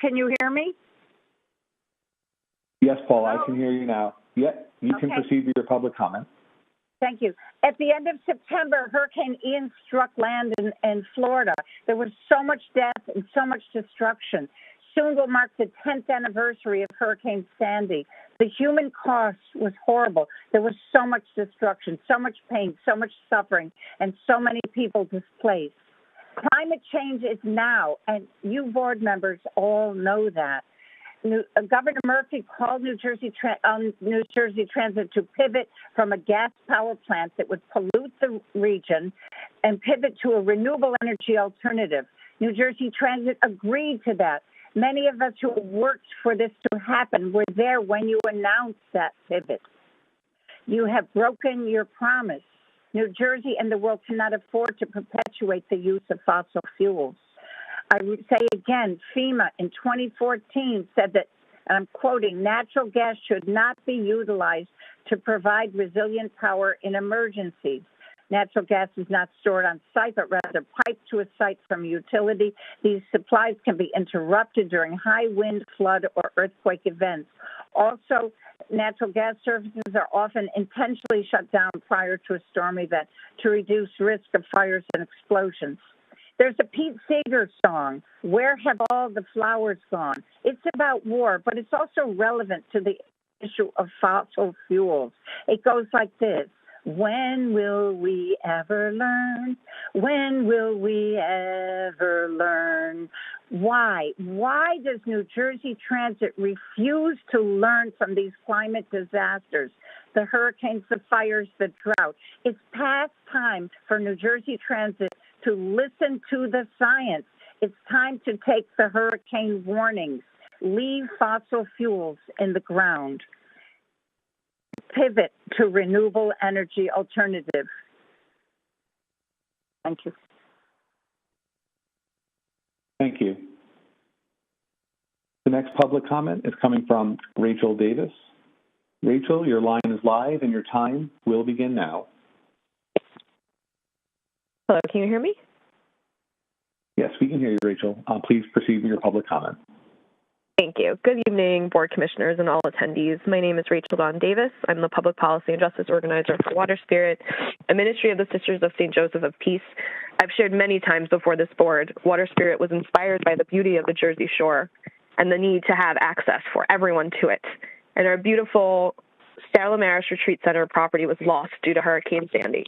Can you hear me? Yes, Paula, Hello? I can hear you now. Yeah, you can Okay. proceed with your public comment. Thank you. At the end of September, Hurricane Ian struck land in Florida. There was so much death and so much destruction. Soon will mark the 10th anniversary of Hurricane Sandy. The human cost was horrible. There was so much destruction, so much pain, so much suffering, and so many people displaced. Climate change is now, and you board members all know that. Governor Murphy called New Jersey Transit to pivot from a gas power plant that would pollute the region and pivot to a renewable energy alternative. New Jersey Transit agreed to that. Many of us who worked for this to happen were there when you announced that pivot. You have broken your promise. New Jersey and the world cannot afford to perpetuate the use of fossil fuels. I would say again, FEMA in 2014 said that, and I'm quoting, natural gas should not be utilized to provide resilient power in emergencies. Natural gas is not stored on site, but rather piped to a site from a utility. These supplies can be interrupted during high wind, flood, or earthquake events. Also, natural gas services are often intentionally shut down prior to a storm event to reduce risk of fires and explosions. There's a Pete Seeger song, Where Have All the Flowers Gone? It's about war, but it's also relevant to the issue of fossil fuels. It goes like this. When will we ever learn? When will we ever learn? Why? Why does New Jersey Transit refuse to learn from these climate disasters? The hurricanes, the fires, the drought. It's past time for New Jersey Transit to listen to the science. It's time to take the hurricane warnings. Leave fossil fuels in the ground. Pivot to renewable energy alternative. Thank you. Thank you. The next public comment is coming from Rachel Davis. Rachel, your line is live and your time will begin now. Hello, can you hear me? Yes, we can hear you, Rachel. Please proceed with your public comment. Thank you. Good evening, board commissioners and all attendees. My name is Rachel Dawn Davis. I'm the Public Policy and Justice Organizer for Water Spirit, a ministry of the Sisters of St. Joseph of Peace. I've shared many times before this board, Water Spirit was inspired by the beauty of the Jersey Shore and the need to have access for everyone to it. And our beautiful Stella Maris Retreat Center property was lost due to Hurricane Sandy.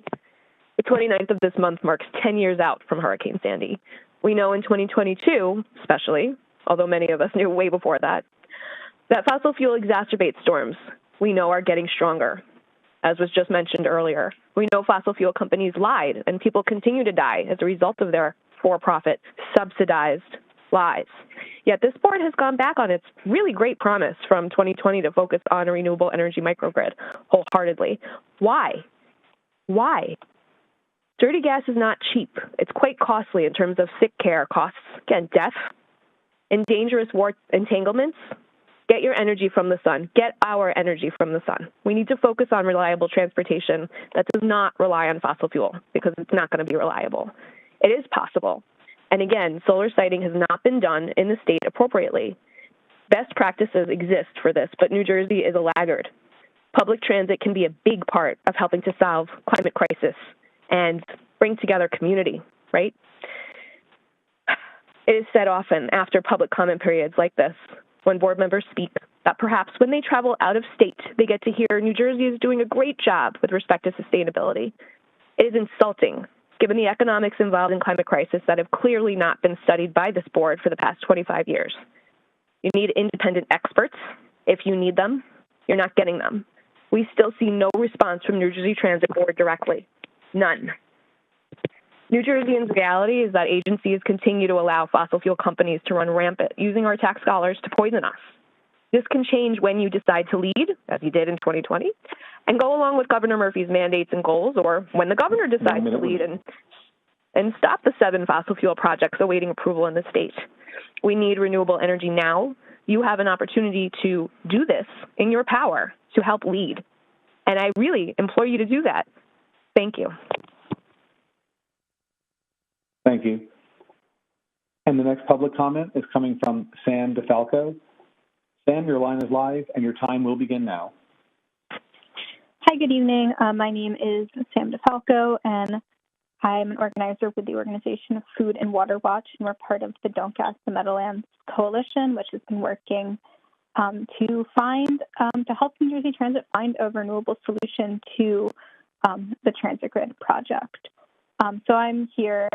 The 29th of this month marks 10 years out from Hurricane Sandy. We know in 2022, especially, although many of us knew way before that fossil fuel exacerbates storms we know are getting stronger, as was just mentioned earlier. We know fossil fuel companies lied, and people continue to die as a result of their for-profit, subsidized lies. Yet this board has gone back on its really great promise from 2020 to focus on a renewable energy microgrid wholeheartedly. Why? Why? Dirty gas is not cheap. It's quite costly in terms of sick care costs. Again, death, and dangerous war entanglements. Get your energy from the sun. Get our energy from the sun. We need to focus on reliable transportation that does not rely on fossil fuel because it's not going to be reliable. It is possible. And again, solar siting has not been done in the state appropriately. Best practices exist for this, but New Jersey is a laggard. Public transit can be a big part of helping to solve climate crisis and bring together community, right? It is said often after public comment periods like this, when board members speak, that perhaps when they travel out of state, they get to hear New Jersey is doing a great job with respect to sustainability. It is insulting, given the economics involved in climate crisis that have clearly not been studied by this board for the past 25 years. You need independent experts. If you need them, you're not getting them. We still see no response from New Jersey Transit Board directly. None. New Jerseyans' reality is that agencies continue to allow fossil fuel companies to run rampant, using our tax dollars to poison us. This can change when you decide to lead, as you did in 2020, and go along with Governor Murphy's mandates and goals, or when the governor decides to lead and stop the 7 fossil fuel projects awaiting approval in the state. We need renewable energy now. You have an opportunity to do this in your power to help lead. And I really implore you to do that. Thank you. Thank you. And the next public comment is coming from Sam DeFalco. Sam, your line is live and your time will begin now. Hi, good evening. My name is Sam DeFalco, and I'm an organizer with the organization of Food and Water Watch, and we're part of the Don't Gas the Meadowlands Coalition, which has been working to help New Jersey Transit find a renewable solution to the transit grid project. So I'm here,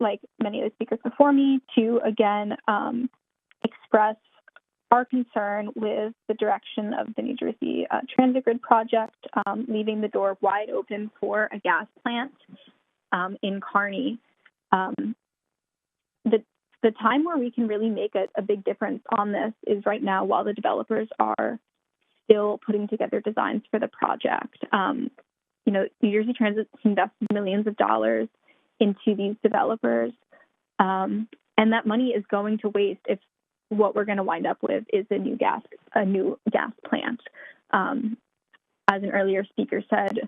like many of the speakers before me, to again express our concern with the direction of the New Jersey transit grid project, leaving the door wide open for a gas plant in Kearney. The time where we can really make a big difference on this is right now, while the developers are still putting together designs for the project. New Jersey Transit invested millions of dollars into these developers, and that money is going to waste if what we're going to wind up with is a new gas plant. As an earlier speaker said,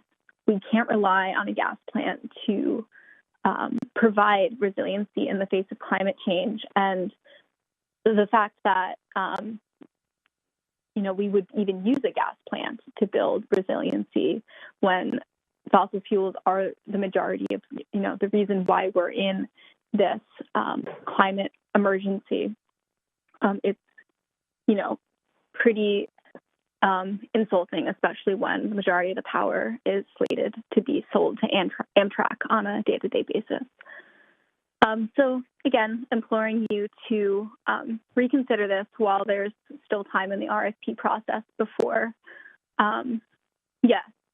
we can't rely on a gas plant to provide resiliency in the face of climate change. And the fact that we would even use a gas plant to build resiliency when fossil fuels are the majority of the reason why we're in this climate emergency. It's pretty insulting, especially when the majority of the power is slated to be sold to Amtrak on a day-to-day basis. So again, imploring you to reconsider this while there's still time in the RFP process before,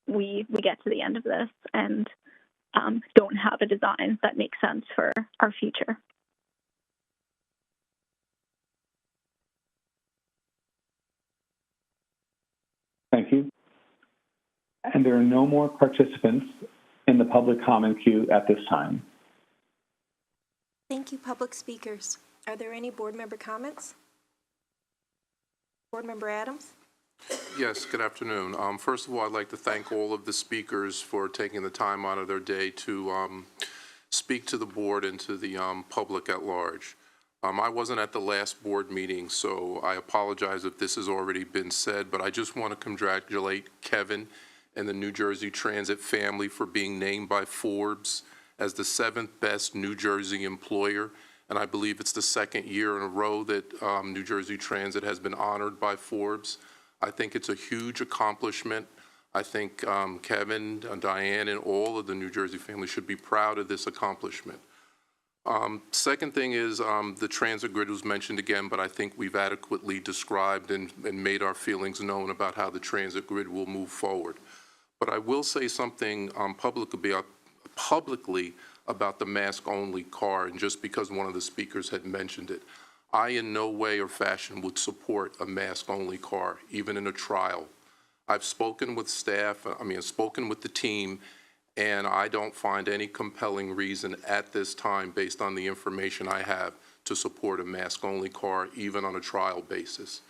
we get to the end of this and don't have a design that makes sense for our future. Thank you. And there are no more participants in the public comment queue at this time. Thank you, public speakers. Are there any board member comments? Board Member Adams? Yes, good afternoon. First of all, I'd like to thank all of the speakers for taking the time out of their day to speak to the board and to the public at large. I wasn't at the last board meeting, so I apologize if this has already been said, but I just want to congratulate Kevin and the New Jersey Transit family for being named by Forbes as the 7th best New Jersey employer, and I believe it's the 2nd year in a row that New Jersey Transit has been honored by Forbes. I think it's a huge accomplishment. I think Kevin, Diane, and all of the New Jersey family should be proud of this accomplishment. Second thing is the transit grid was mentioned again, but I think we've adequately described and made our feelings known about how the transit grid will move forward. But I will say something publicly about the mask-only car, and just because one of the speakers had mentioned it. I in no way or fashion would support a mask-only car, even in a trial. I've spoken with staff, I've spoken with the team, and I don't find any compelling reason at this time, based on the information I have, to support a mask-only car, even on a trial basis.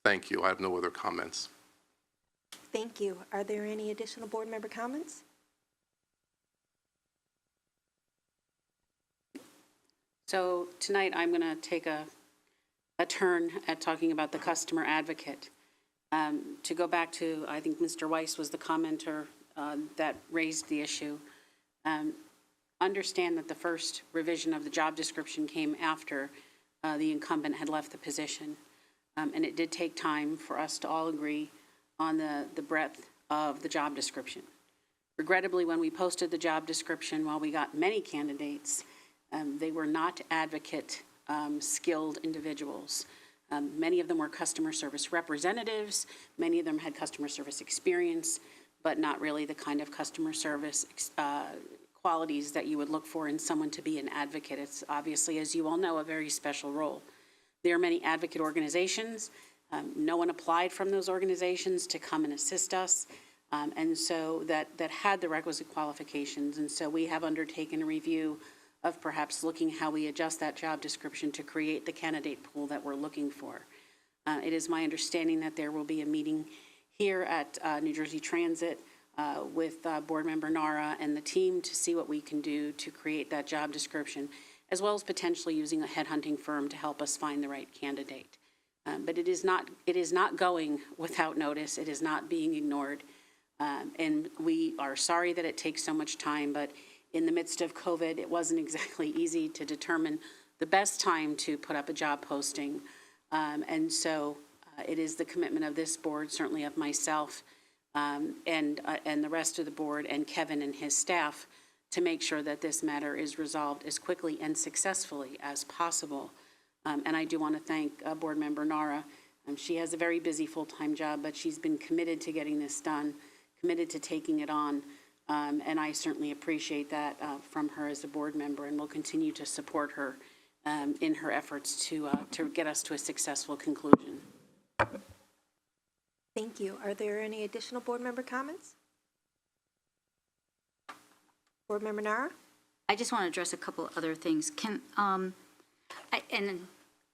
Thank you. I have no other comments. Thank you. Are there any additional board member comments? So tonight I'm going to take a turn at talking about the customer advocate. To go back to, I think Mr. Weiss was the commenter that raised the issue. Understand that the first revision of the job description came after the incumbent had left the position. And it did take time for us to all agree on the breadth of the job description. Regrettably, when we posted the job description, while we got many candidates, they were not advocate skilled individuals. Many of them were customer service representatives. Many of them had customer service experience, but not really the kind of customer service qualities that you would look for in someone to be an advocate. It's obviously, as you all know, a very special role. There are many advocate organizations. No one applied from those organizations to come and assist us, and so that had the requisite qualifications. And so we have undertaken a review of perhaps looking how we adjust that job description to create the candidate pool that we're looking for. It is my understanding that there will be a meeting here at New Jersey Transit with Board Member Nara and the team to see what we can do to create that job description, as well as potentially using a headhunting firm to help us find the right candidate. But it is not going without notice. It is not being ignored. And we are sorry that it takes so much time, but in the midst of COVID, it wasn't exactly easy to determine the best time to put up a job posting. And so it is the commitment of this board, certainly of myself, and the rest of the board, and Kevin and his staff, to make sure that this matter is resolved as quickly and successfully as possible. And I do want to thank Board Member Nara. She has a very busy full-time job, but she's been committed to getting this done, committed to taking it on, and I certainly appreciate that from her as a board member, and will continue to support her in her efforts to get us to a successful conclusion. Thank you. Are there any additional board member comments? Board Member Nara? I just want to address a couple other things. I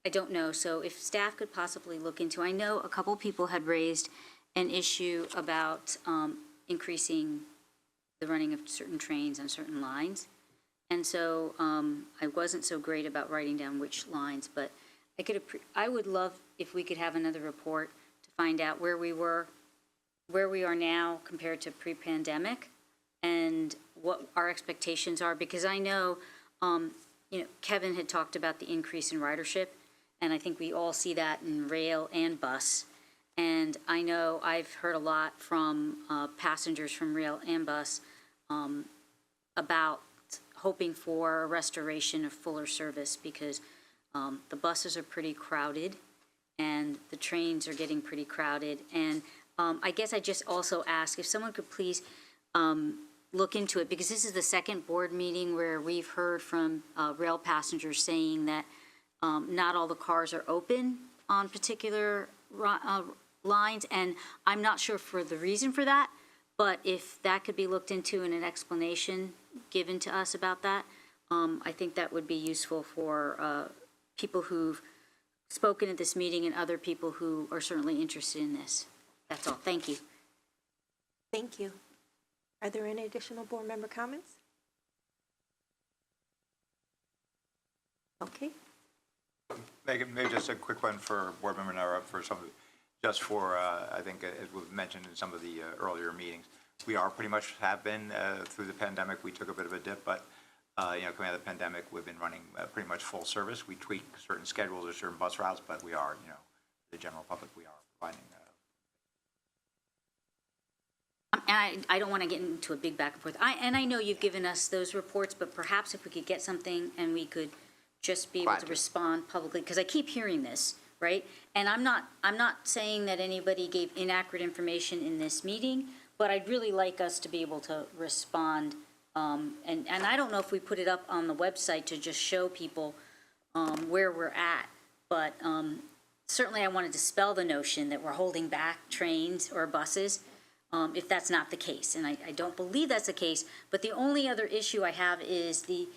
don't know, so if staff could possibly look into, I know a couple people had raised an issue about increasing the running of certain trains on certain lines. And so I wasn't so great about writing down which lines, but I would love if we could have another report to find out where we are now compared to pre-pandemic, and what our expectations are, because I know, Kevin had talked about the increase in ridership, and I think we all see that in rail and bus. And I know I've heard a lot from passengers from rail and bus about hoping for a restoration of fuller service, because the buses are pretty crowded and the trains are getting pretty crowded. And I guess I just also ask if someone could please look into it, because this is the second board meeting where we've heard from rail passengers saying that not all the cars are open on particular lines, and I'm not sure for the reason for that, but if that could be looked into and an explanation given to us about that, I think that would be useful for people who've spoken at this meeting and other people who are certainly interested in this. That's all. Thank you. Thank you. Are there any additional board member comments? Okay. Megan, maybe just a quick one for Board Member Nara, for some, just for, I think it was mentioned in some of the earlier meetings. We are pretty much have been through the pandemic. We took a bit of a dip, but coming out of the pandemic, we've been running pretty much full service. We tweak certain schedules or certain bus routes, but we are, the general public, we are providing And I don't want to get into a big back and forth. I know you've given us those reports, but perhaps if we could get something and we could just be able to respond publicly, because I keep hearing this, right? And I'm not saying that anybody gave inaccurate information in this meeting, but I'd really like us to be able to respond. And I don't know if we put it up on the website to just show people where we're at, but certainly I want to dispel the notion that we're holding back trains or buses, if that's not the case. And I don't believe that's the case, but the only other issue I have is the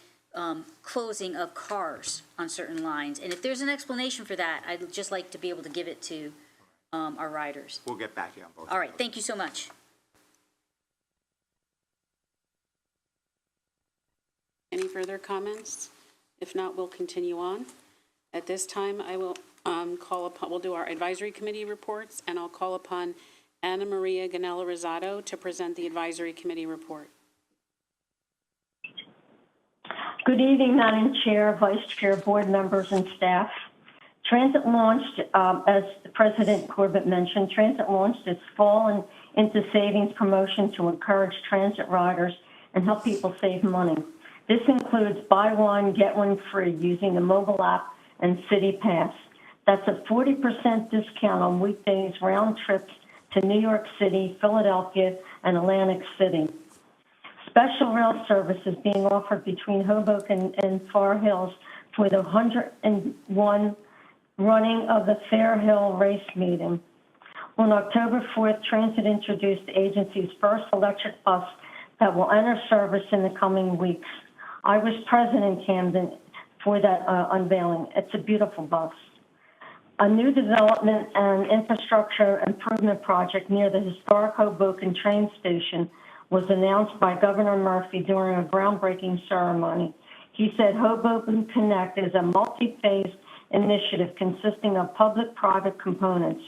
closing of cars on certain lines. And if there's an explanation for that, I'd just like to be able to give it to our riders. We'll get back to you on both. All right, thank you so much. Any further comments? If not, we'll continue on. At this time, I will we'll do our advisory committee reports, and I'll call upon Anna Maria Ganella Rosado to present the advisory committee report. Good evening, Madam Chair, Vice Chair, board members, and staff. Transit launched, as President Corbett mentioned, Transit launched its Fall into Savings promotion to encourage transit riders and help people save money. This includes buy one, get one free using the mobile app and City Pass. That's a 40% discount on weekdays round trips to New York City, Philadelphia, and Atlantic City. Special rail service is being offered between Hoboken and Far Hills for the 101 running of the Fair Hill Race Meeting. On October 4th, Transit introduced the agency's first electric bus that will enter service in the coming weeks. I was present in Camden for that unveiling. It's a beautiful bus. A new development and infrastructure improvement project near the historic Hoboken train station was announced by Governor Murphy during a groundbreaking ceremony. He said Hoboken Connect is a multi-phase initiative consisting of public-private components.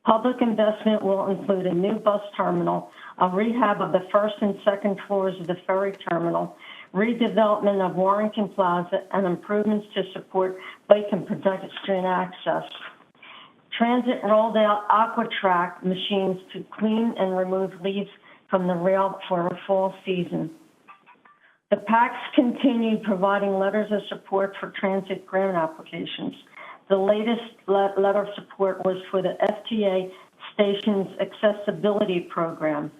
Public investment will include a new bus terminal, a rehab of the first and second floors of the ferry terminal, redevelopment of Warrington Plaza, and improvements to support bike and pedestrian access. Transit rolled out AquaTrack machines to clean and remove leaves from the rail for a fall season. The PACs continued providing letters of support for transit grant applications. The latest letter of support was for the FTA Station's Accessibility Program.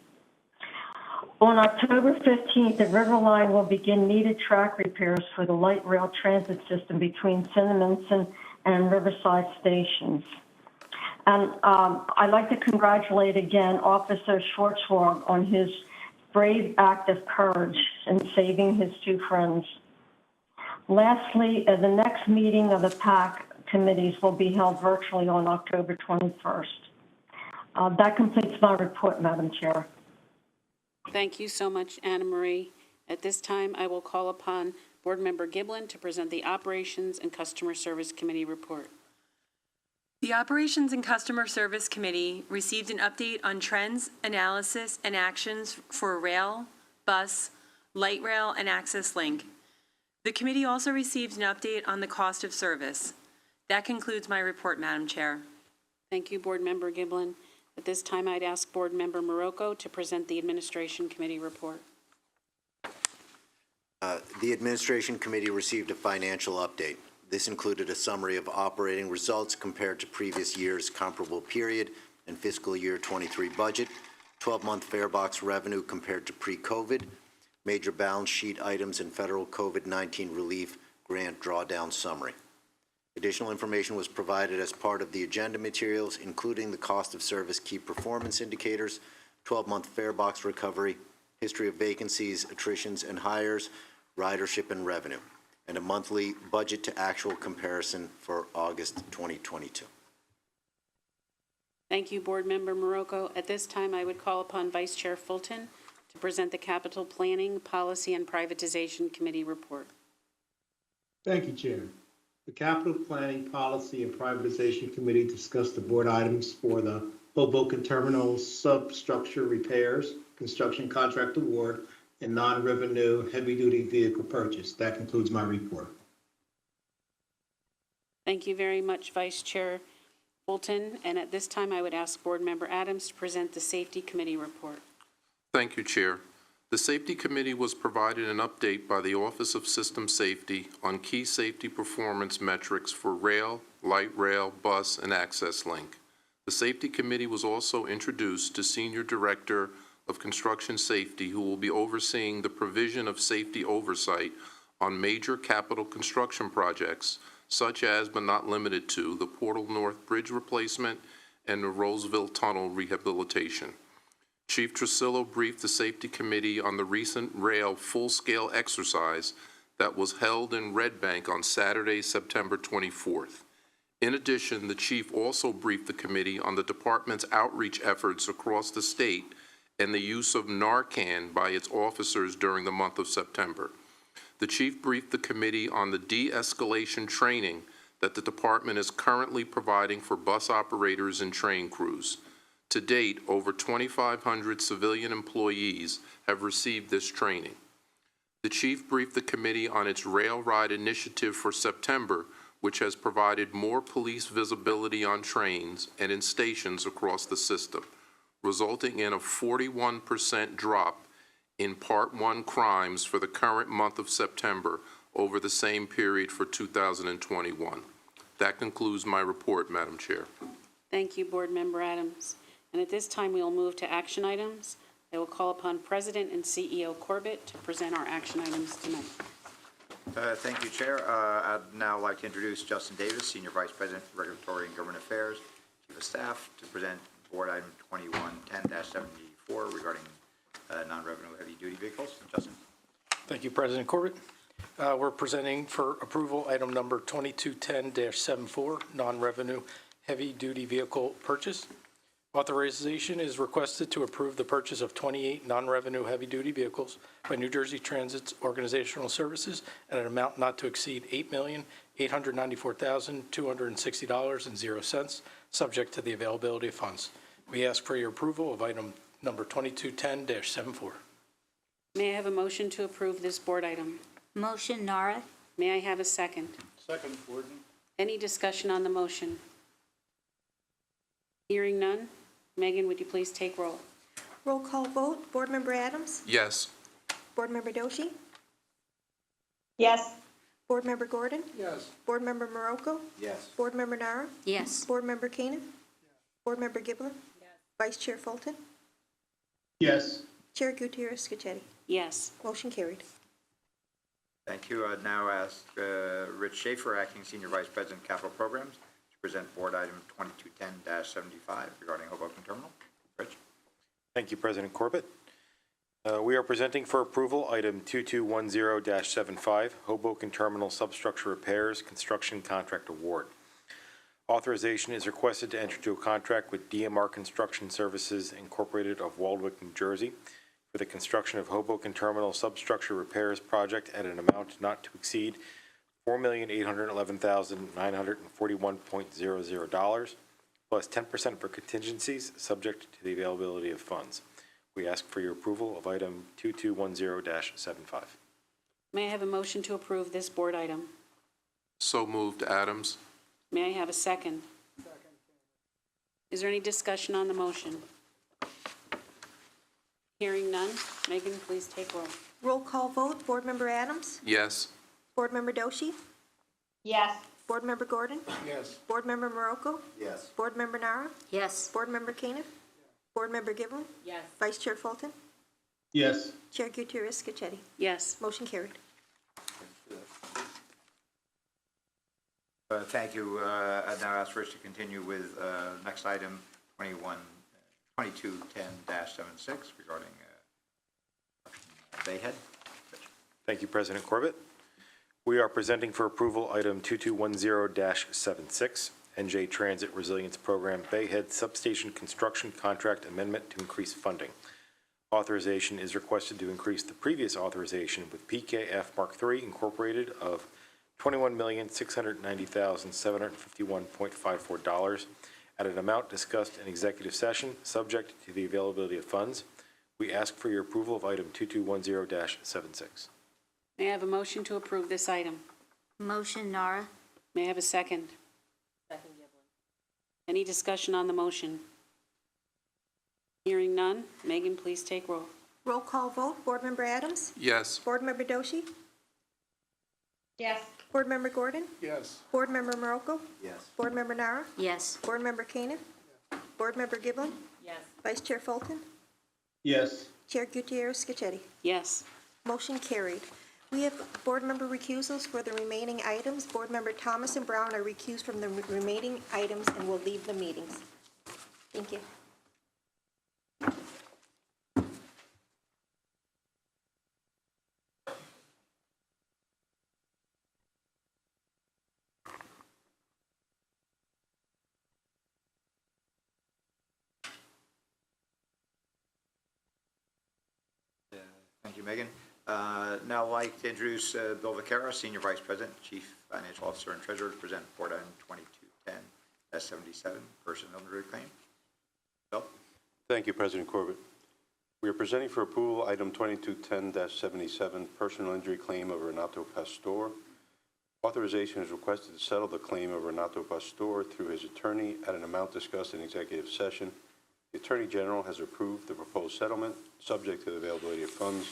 On October 15th, the River Line will begin needed track repairs for the light rail transit system between Cinnaminson and Riverside stations. And I'd like to congratulate again Officer Schwartzwald on his brave act of courage in saving his two friends. Lastly, the next meeting of the PAC committees will be held virtually on October 21st. That completes my report, Madam Chair. Thank you so much, Anna Marie. At this time, I will call upon Board Member Giblin to present the Operations and Customer Service Committee report. The Operations and Customer Service Committee received an update on trends, analysis, and actions for rail, bus, light rail, and access link. The committee also received an update on the cost of service. That concludes my report, Madam Chair. Thank you, Board Member Giblin. At this time, I'd ask Board Member Morocco to present the Administration Committee report. The Administration Committee received a financial update. This included a summary of operating results compared to previous year's comparable period and fiscal year 23 budget, 12-month fare box revenue compared to pre-COVID, major balance sheet items, and federal COVID-19 relief grant drawdown summary. Additional information was provided as part of the agenda materials, including the cost of service key performance indicators, 12-month fare box recovery, history of vacancies, attritions, and hires, ridership and revenue, and a monthly budget to actual comparison for August 2022. Thank you, Board Member Morocco. At this time, I would call upon Vice Chair Fulton to present the Capital Planning, Policy, and Privatization Committee report. Thank you, Chair. The Capital Planning, Policy, and Privatization Committee discussed the board items for the Hoboken Terminal substructure repairs, construction contract award, and non-revenue heavy-duty vehicle purchase. That concludes my report. Thank you very much, Vice Chair Fulton. And at this time, I would ask Board Member Adams to present the Safety Committee report. Thank you, Chair. The Safety Committee was provided an update by the Office of System Safety on key safety performance metrics for rail, light rail, bus, and access link. The Safety Committee was also introduced to Senior Director of Construction Safety, who will be overseeing the provision of safety oversight on major capital construction projects, such as but not limited to the Portal North Bridge replacement and the Roseville Tunnel rehabilitation. Chief Trusillo briefed the Safety Committee on the recent rail full-scale exercise that was held in Red Bank on Saturday, September 24th. In addition, the chief also briefed the committee on the department's outreach efforts across the state and the use of Narcan by its officers during the month of September. The chief briefed the committee on the de-escalation training that the department is currently providing for bus operators and train crews. To date, over 2,500 civilian employees have received this training. The chief briefed the committee on its Rail Ride initiative for September, which has provided more police visibility on trains and in stations across the system, resulting in a 41% drop in Part 1 crimes for the current month of September over the same period for 2021. That concludes my report, Madam Chair. Thank you, Board Member Adams. And at this time, we will move to action items. I will call upon President and CEO Corbett to present our action items tonight. Thank you, Chair. I'd now like to introduce Justin Davis, Senior Vice President, Regulatory and Government Affairs, Chief of Staff, to present Board Item 2110-74 regarding non-revenue heavy-duty vehicles. Justin. Thank you, President Corbett. We're presenting for approval item number 2210-74, non-revenue heavy-duty vehicle purchase. Authorization is requested to approve the purchase of 28 non-revenue heavy-duty vehicles by New Jersey Transit's Organizational Services at an amount not to exceed $8,894,260.00, subject to the availability of funds. We ask for your approval of item number 2210-74. May I have a motion to approve this board item? Motion, Nara. May I have a second? Second, Gordon. Any discussion on the motion? Hearing none. Megan, would you please take roll? Roll call vote. Board Member Adams? Yes. Board Member Doshi? Yes. Board Member Gordon? Yes. Board Member Morocco? Yes. Board Member Nara? Yes. Board Member Koenig? Board Member Giblin? Vice Chair Fulton? Yes. Chair Gutierrez Scacchetti? Yes. Motion carried. Thank you. I'd now ask Rich Schaefer, Acting Senior Vice President, Capital Programs, to present Board Item 2210-75 regarding Hoboken Terminal. Rich. Thank you, President Corbett. We are presenting for approval item 2210-75, Hoboken Terminal Substructure Repairs Construction Contract Award. Authorization is requested to enter into a contract with DMR Construction Services Incorporated of Waldwick, New Jersey, for the construction of Hoboken Terminal Substructure Repairs Project at an amount not to exceed $4,811,941.00, plus 10% for contingencies, subject to the availability of funds. We ask for your approval of item 2210-75. May I have a motion to approve this board item? So moved, Adams. May I have a second? Second. Is there any discussion on the motion? Hearing none. Megan, please take roll. Roll call vote. Board Member Adams? Yes. Board Member Doshi? Yes. Board Member Gordon? Yes. Board Member Morocco? Yes. Board Member Nara? Yes. Board Member Koenig? Board Member Giblin? Yes. Vice Chair Fulton? Yes. Chair Gutierrez Scacchetti? Yes. Motion carried. Thank you. I'd now ask Rich to continue with next item 2210-76 regarding Bayhead. Thank you, President Corbett. We are presenting for approval item 2210-76, NJ Transit Resilience Program Bayhead Substation Construction Contract Amendment to increase funding. Authorization is requested to increase the previous authorization with PKF Mark III Incorporated of $21,690,751.54 at an amount discussed in executive session, subject to the availability of funds. We ask for your approval of item 2210-76. May I have a motion to approve this item? Motion, Nara. May I have a second? Second, Giblin. Any discussion on the motion? Hearing none. Megan, please take roll. Roll call vote. Board Member Adams? Yes. Board Member Doshi? Yes. Board Member Gordon? Yes. Board Member Morocco? Yes. Board Member Nara? Yes. Board Member Koenig? Board Member Giblin? Yes. Vice Chair Fulton? Yes. Chair Gutierrez Scacchetti? Yes. Motion carried. We have board member recusals for the remaining items. Board Member Thomas and Brown are recused from the remaining items and will leave the meetings. Thank you. Thank you, Megan. Now I'd like to introduce Bill Vaquero, Senior Vice President, Chief Financial Officer, and Treasurer, to present Board Item 2210-77, Personal Injury Claim. Bill? Thank you, President Corbett. We are presenting for approval item 2210-77, Personal Injury Claim of Renato Pastor. Authorization is requested to settle the claim of Renato Pastor through his attorney at an amount discussed in executive session. The Attorney General has approved the proposed settlement, subject to the availability of funds.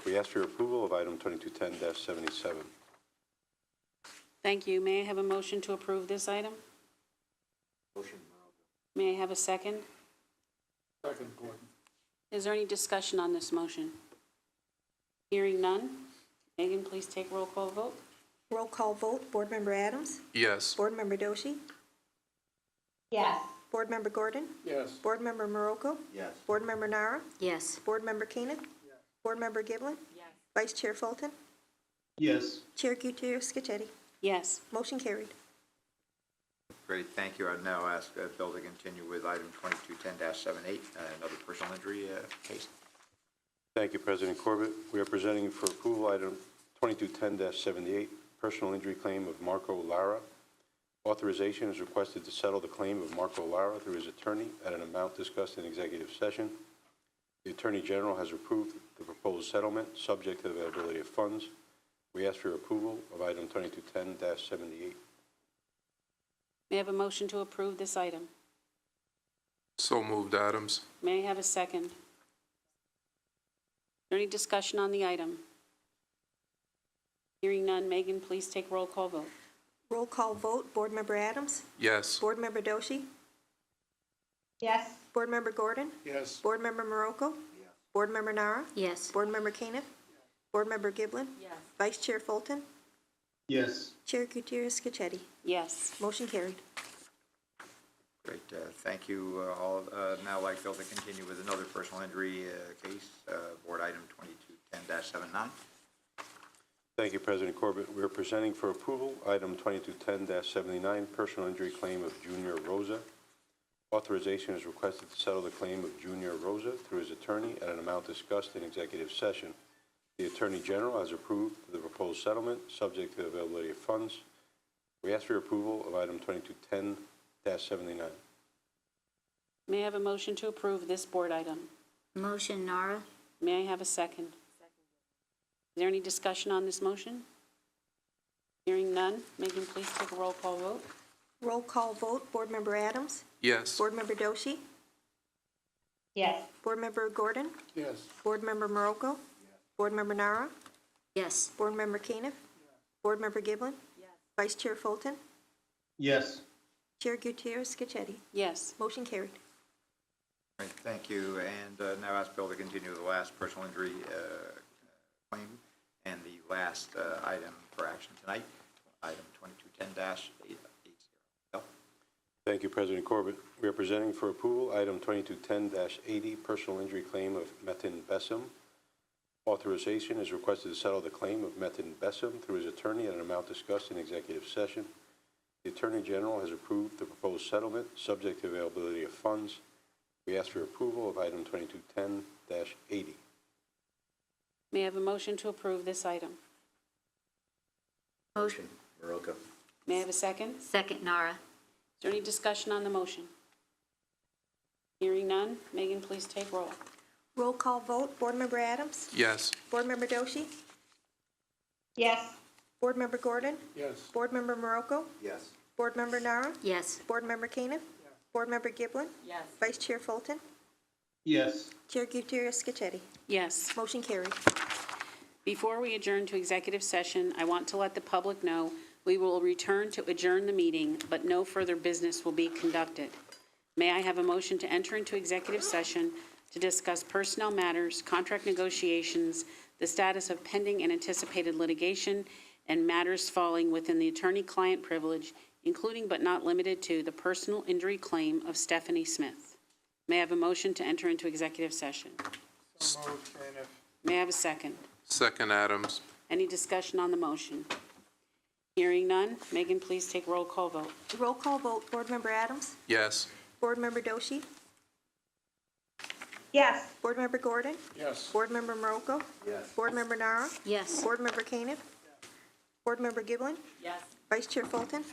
We ask for your approval of item 2210-77. Thank you. May I have a motion to approve this item? Motion. May I have a second? Second, Gordon. Is there any discussion on this motion? Hearing none. Megan, please take roll call vote. Roll call vote, Board Member Adams? Yes. Board Member Doshi? Yes. Board Member Gordon? Yes. Board Member Morocco? Yes. Board Member Nara? Yes. Board Member Koenig? Board Member Giblin? Yes. Vice Chair Fulton? Yes. Chair Gutierrez Scacchetti? Yes. Motion carried. Great, thank you. I'd now ask Bill to continue with item 2210-78, another personal injury case. Thank you, President Corbett. We are presenting for approval item 2210-78, personal injury claim of Marco Lara. Authorization is requested to settle the claim of Marco Lara through his attorney at an amount discussed in executive session. The Attorney General has approved the proposed settlement, subject to the availability of funds. We ask for your approval of item 2210-78. May I have a motion to approve this item? So moved, Adams. May I have a second? Is there any discussion on the item? Hearing none, Megan, please take roll call vote. Roll call vote, Board Member Adams? Yes. Board Member Doshi? Yes. Board Member Gordon? Yes. Board Member Morocco? Board Member Nara? Yes. Board Member Koenig? Board Member Giblin? Yes. Vice Chair Fulton? Yes. Chair Gutierrez Scacchetti? Yes. Motion carried. Great, thank you all. Now I'd like Bill to continue with another personal injury case, board item 2210-79. Thank you, President Corbett. We are presenting for approval item 2210-79, personal injury claim of Junior Rosa. Authorization is requested to settle the claim of Junior Rosa through his attorney at an amount discussed in executive session. The Attorney General has approved the proposed settlement, subject to the availability of funds. We ask for your approval of item 2210-79. May I have a motion to approve this board item? Motion, Nara. May I have a second? Is there any discussion on this motion? Hearing none, Megan, please take a roll call vote. Roll call vote, Board Member Adams? Yes. Board Member Doshi? Yes. Board Member Gordon? Yes. Board Member Morocco? Board Member Nara? Yes. Board Member Koenig? Board Member Giblin? Vice Chair Fulton? Yes. Chair Gutierrez Scacchetti? Yes. Motion carried. Great, thank you. And now ask Bill to continue with the last personal injury claim and the last item for action tonight, item 2210-80. Bill? Thank you, President Corbett. We are presenting for approval item 2210-80, personal injury claim of Metin Bessim. Authorization is requested to settle the claim of Metin Bessim through his attorney at an amount discussed in executive session. The Attorney General has approved the proposed settlement, subject to availability of funds. We ask for approval of item 2210-80. May I have a motion to approve this item? Motion, Morocco. May I have a second? Second, Nara. Is there any discussion on the motion? Hearing none, Megan, please take roll. Roll call vote, Board Member Adams? Yes. Board Member Doshi? Yes. Board Member Gordon? Yes. Board Member Morocco? Yes. Board Member Nara? Yes. Board Member Koenig? Board Member Giblin? Yes. Vice Chair Fulton? Yes. Chair Gutierrez Scacchetti? Yes. Motion carried. Before we adjourn to executive session, I want to let the public know we will return to adjourn the meeting, but no further business will be conducted. May I have a motion to enter into executive session to discuss personnel matters, contract negotiations, the status of pending and anticipated litigation, and matters falling within the attorney-client privilege, including but not limited to the personal injury claim of Stephanie Smith. May I have a motion to enter into executive session? So moved, Braniff. May I have a second? Second, Adams. Any discussion on the motion? Hearing none, Megan, please take roll call vote. Roll call vote, Board Member Adams? Yes. Board Member Doshi? Yes. Board Member Gordon? Yes. Board Member Morocco? Yes. Board Member Nara? Yes. Board Member Koenig? Board Member Giblin? Yes. Vice Chair Fulton?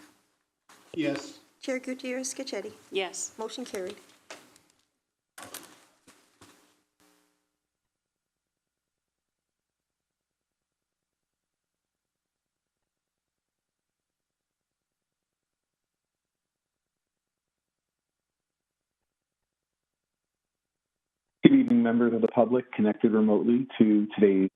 Yes. Chair Gutierrez Scacchetti? Yes. Motion carried. Good evening, members of the public connected remotely to today's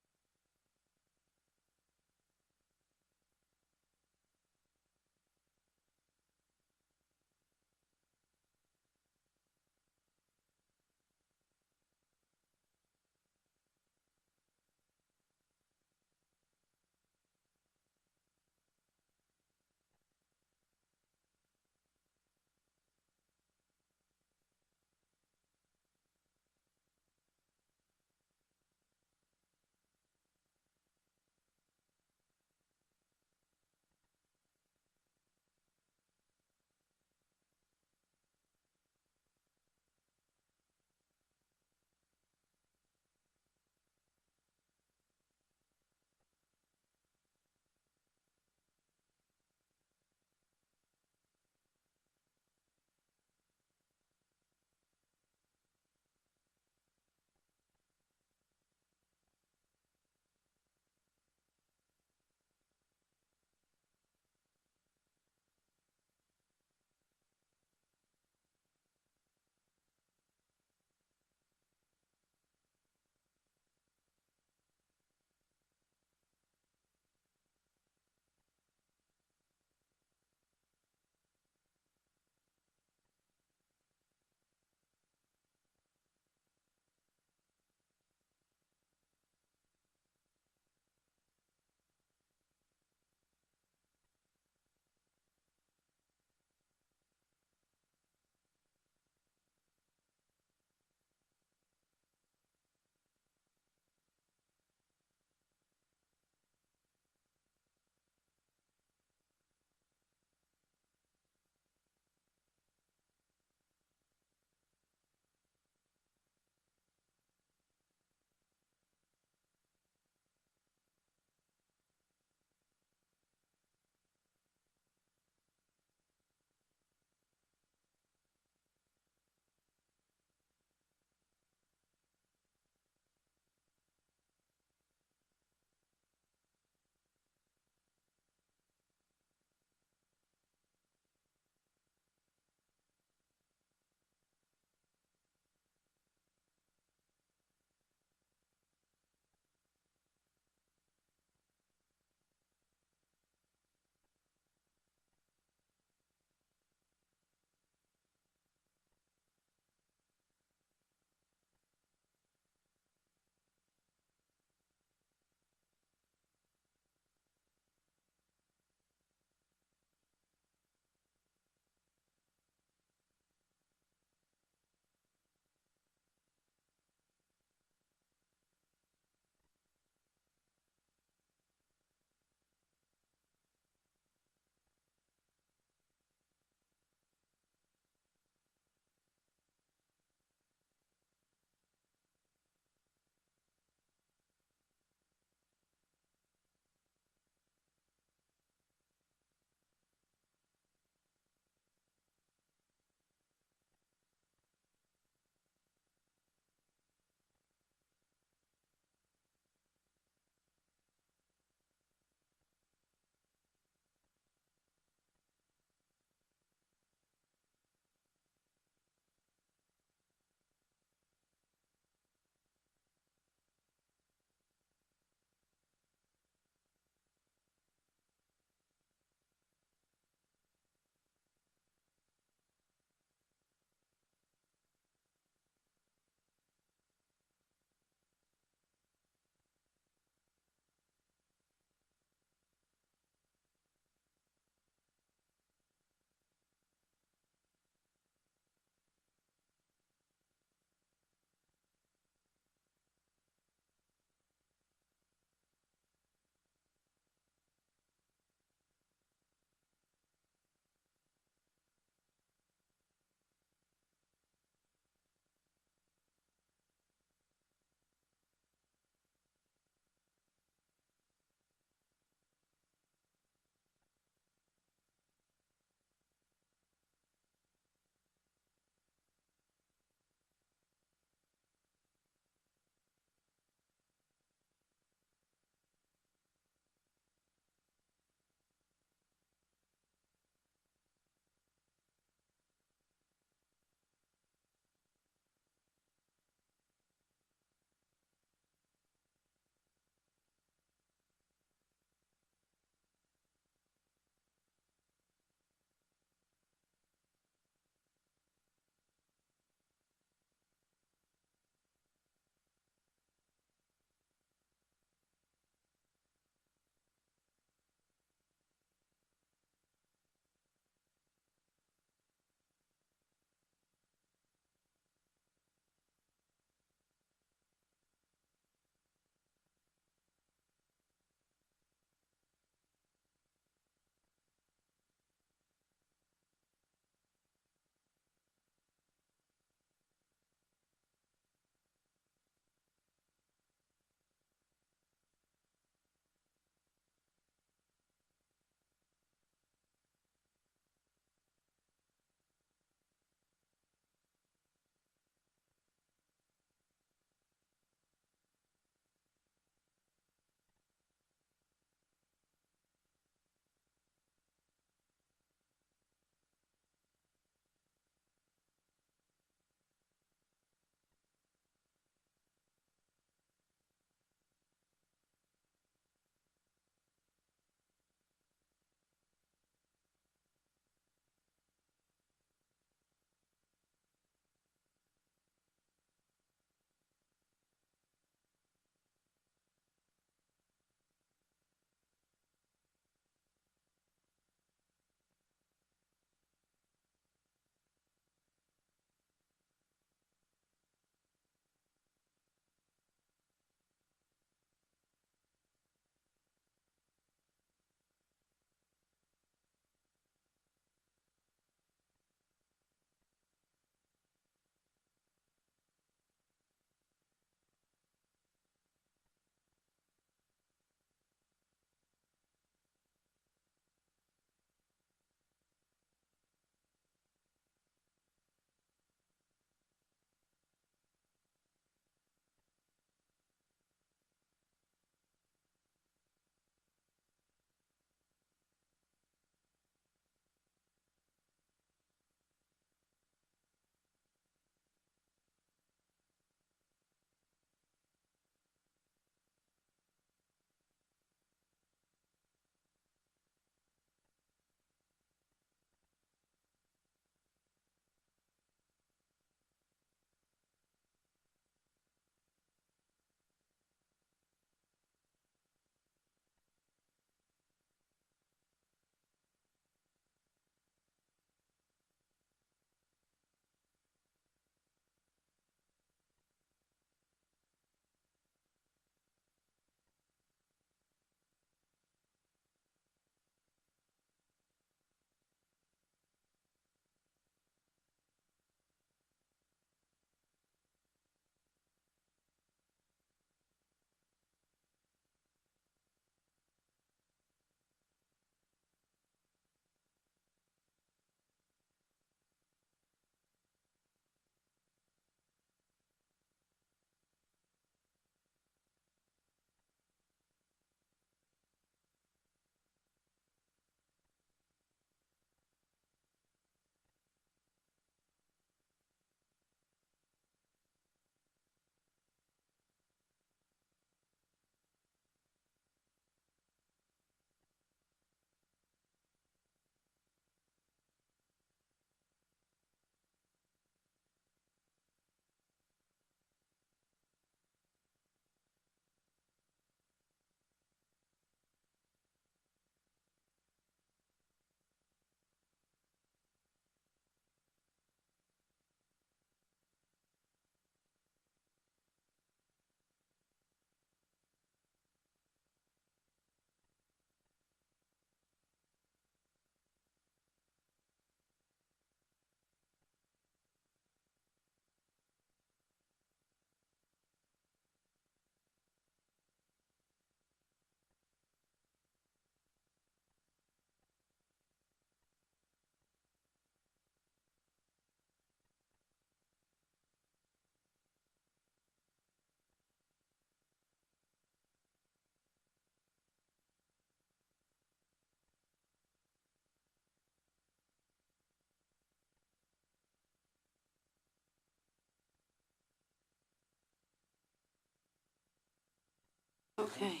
Okay.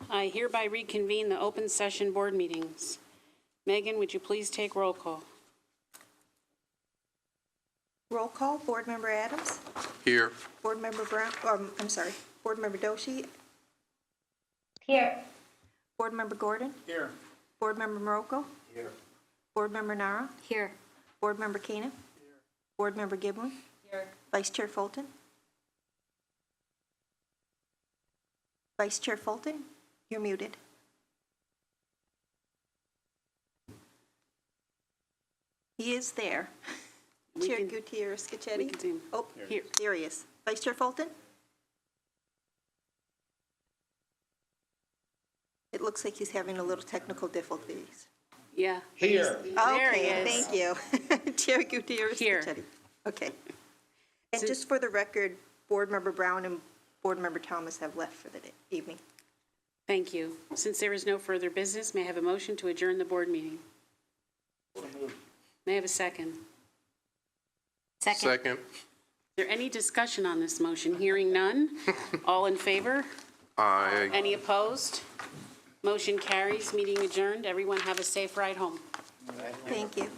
I hereby reconvene the open session board meetings. Megan, would you please take roll call? Roll call, Board Member Adams, Here. Board Member Brown, Board Member Doshi, Here. Board Member Gordon, Here. Board Member Morocco, Here. Board Member Nara, Here. Board Member Keenan, Board Member Giblin, Here. Vice Chair Fulton. Vice Chair Fulton, you're muted. He is there. Chair Gutierrez We Scacchetti. can see him. Oh, Here. there he is. Vice Chair Fulton? It looks like he's having a little technical difficulties. Yeah. Here. There he Okay, is. thank you. Chair Gutierrez Here. Scacchetti. Okay. And So- just for the record, Board Member Brown and Board Member Thomas have left for the evening. Thank you. Since there is no further business, may I have a motion to adjourn the board meeting? May I have a second? Second. Is there any discussion on this motion? Hearing none. All in favor? Aye. Any opposed? Motion carries. Meeting adjourned. Everyone have a safe ride home. Thank you.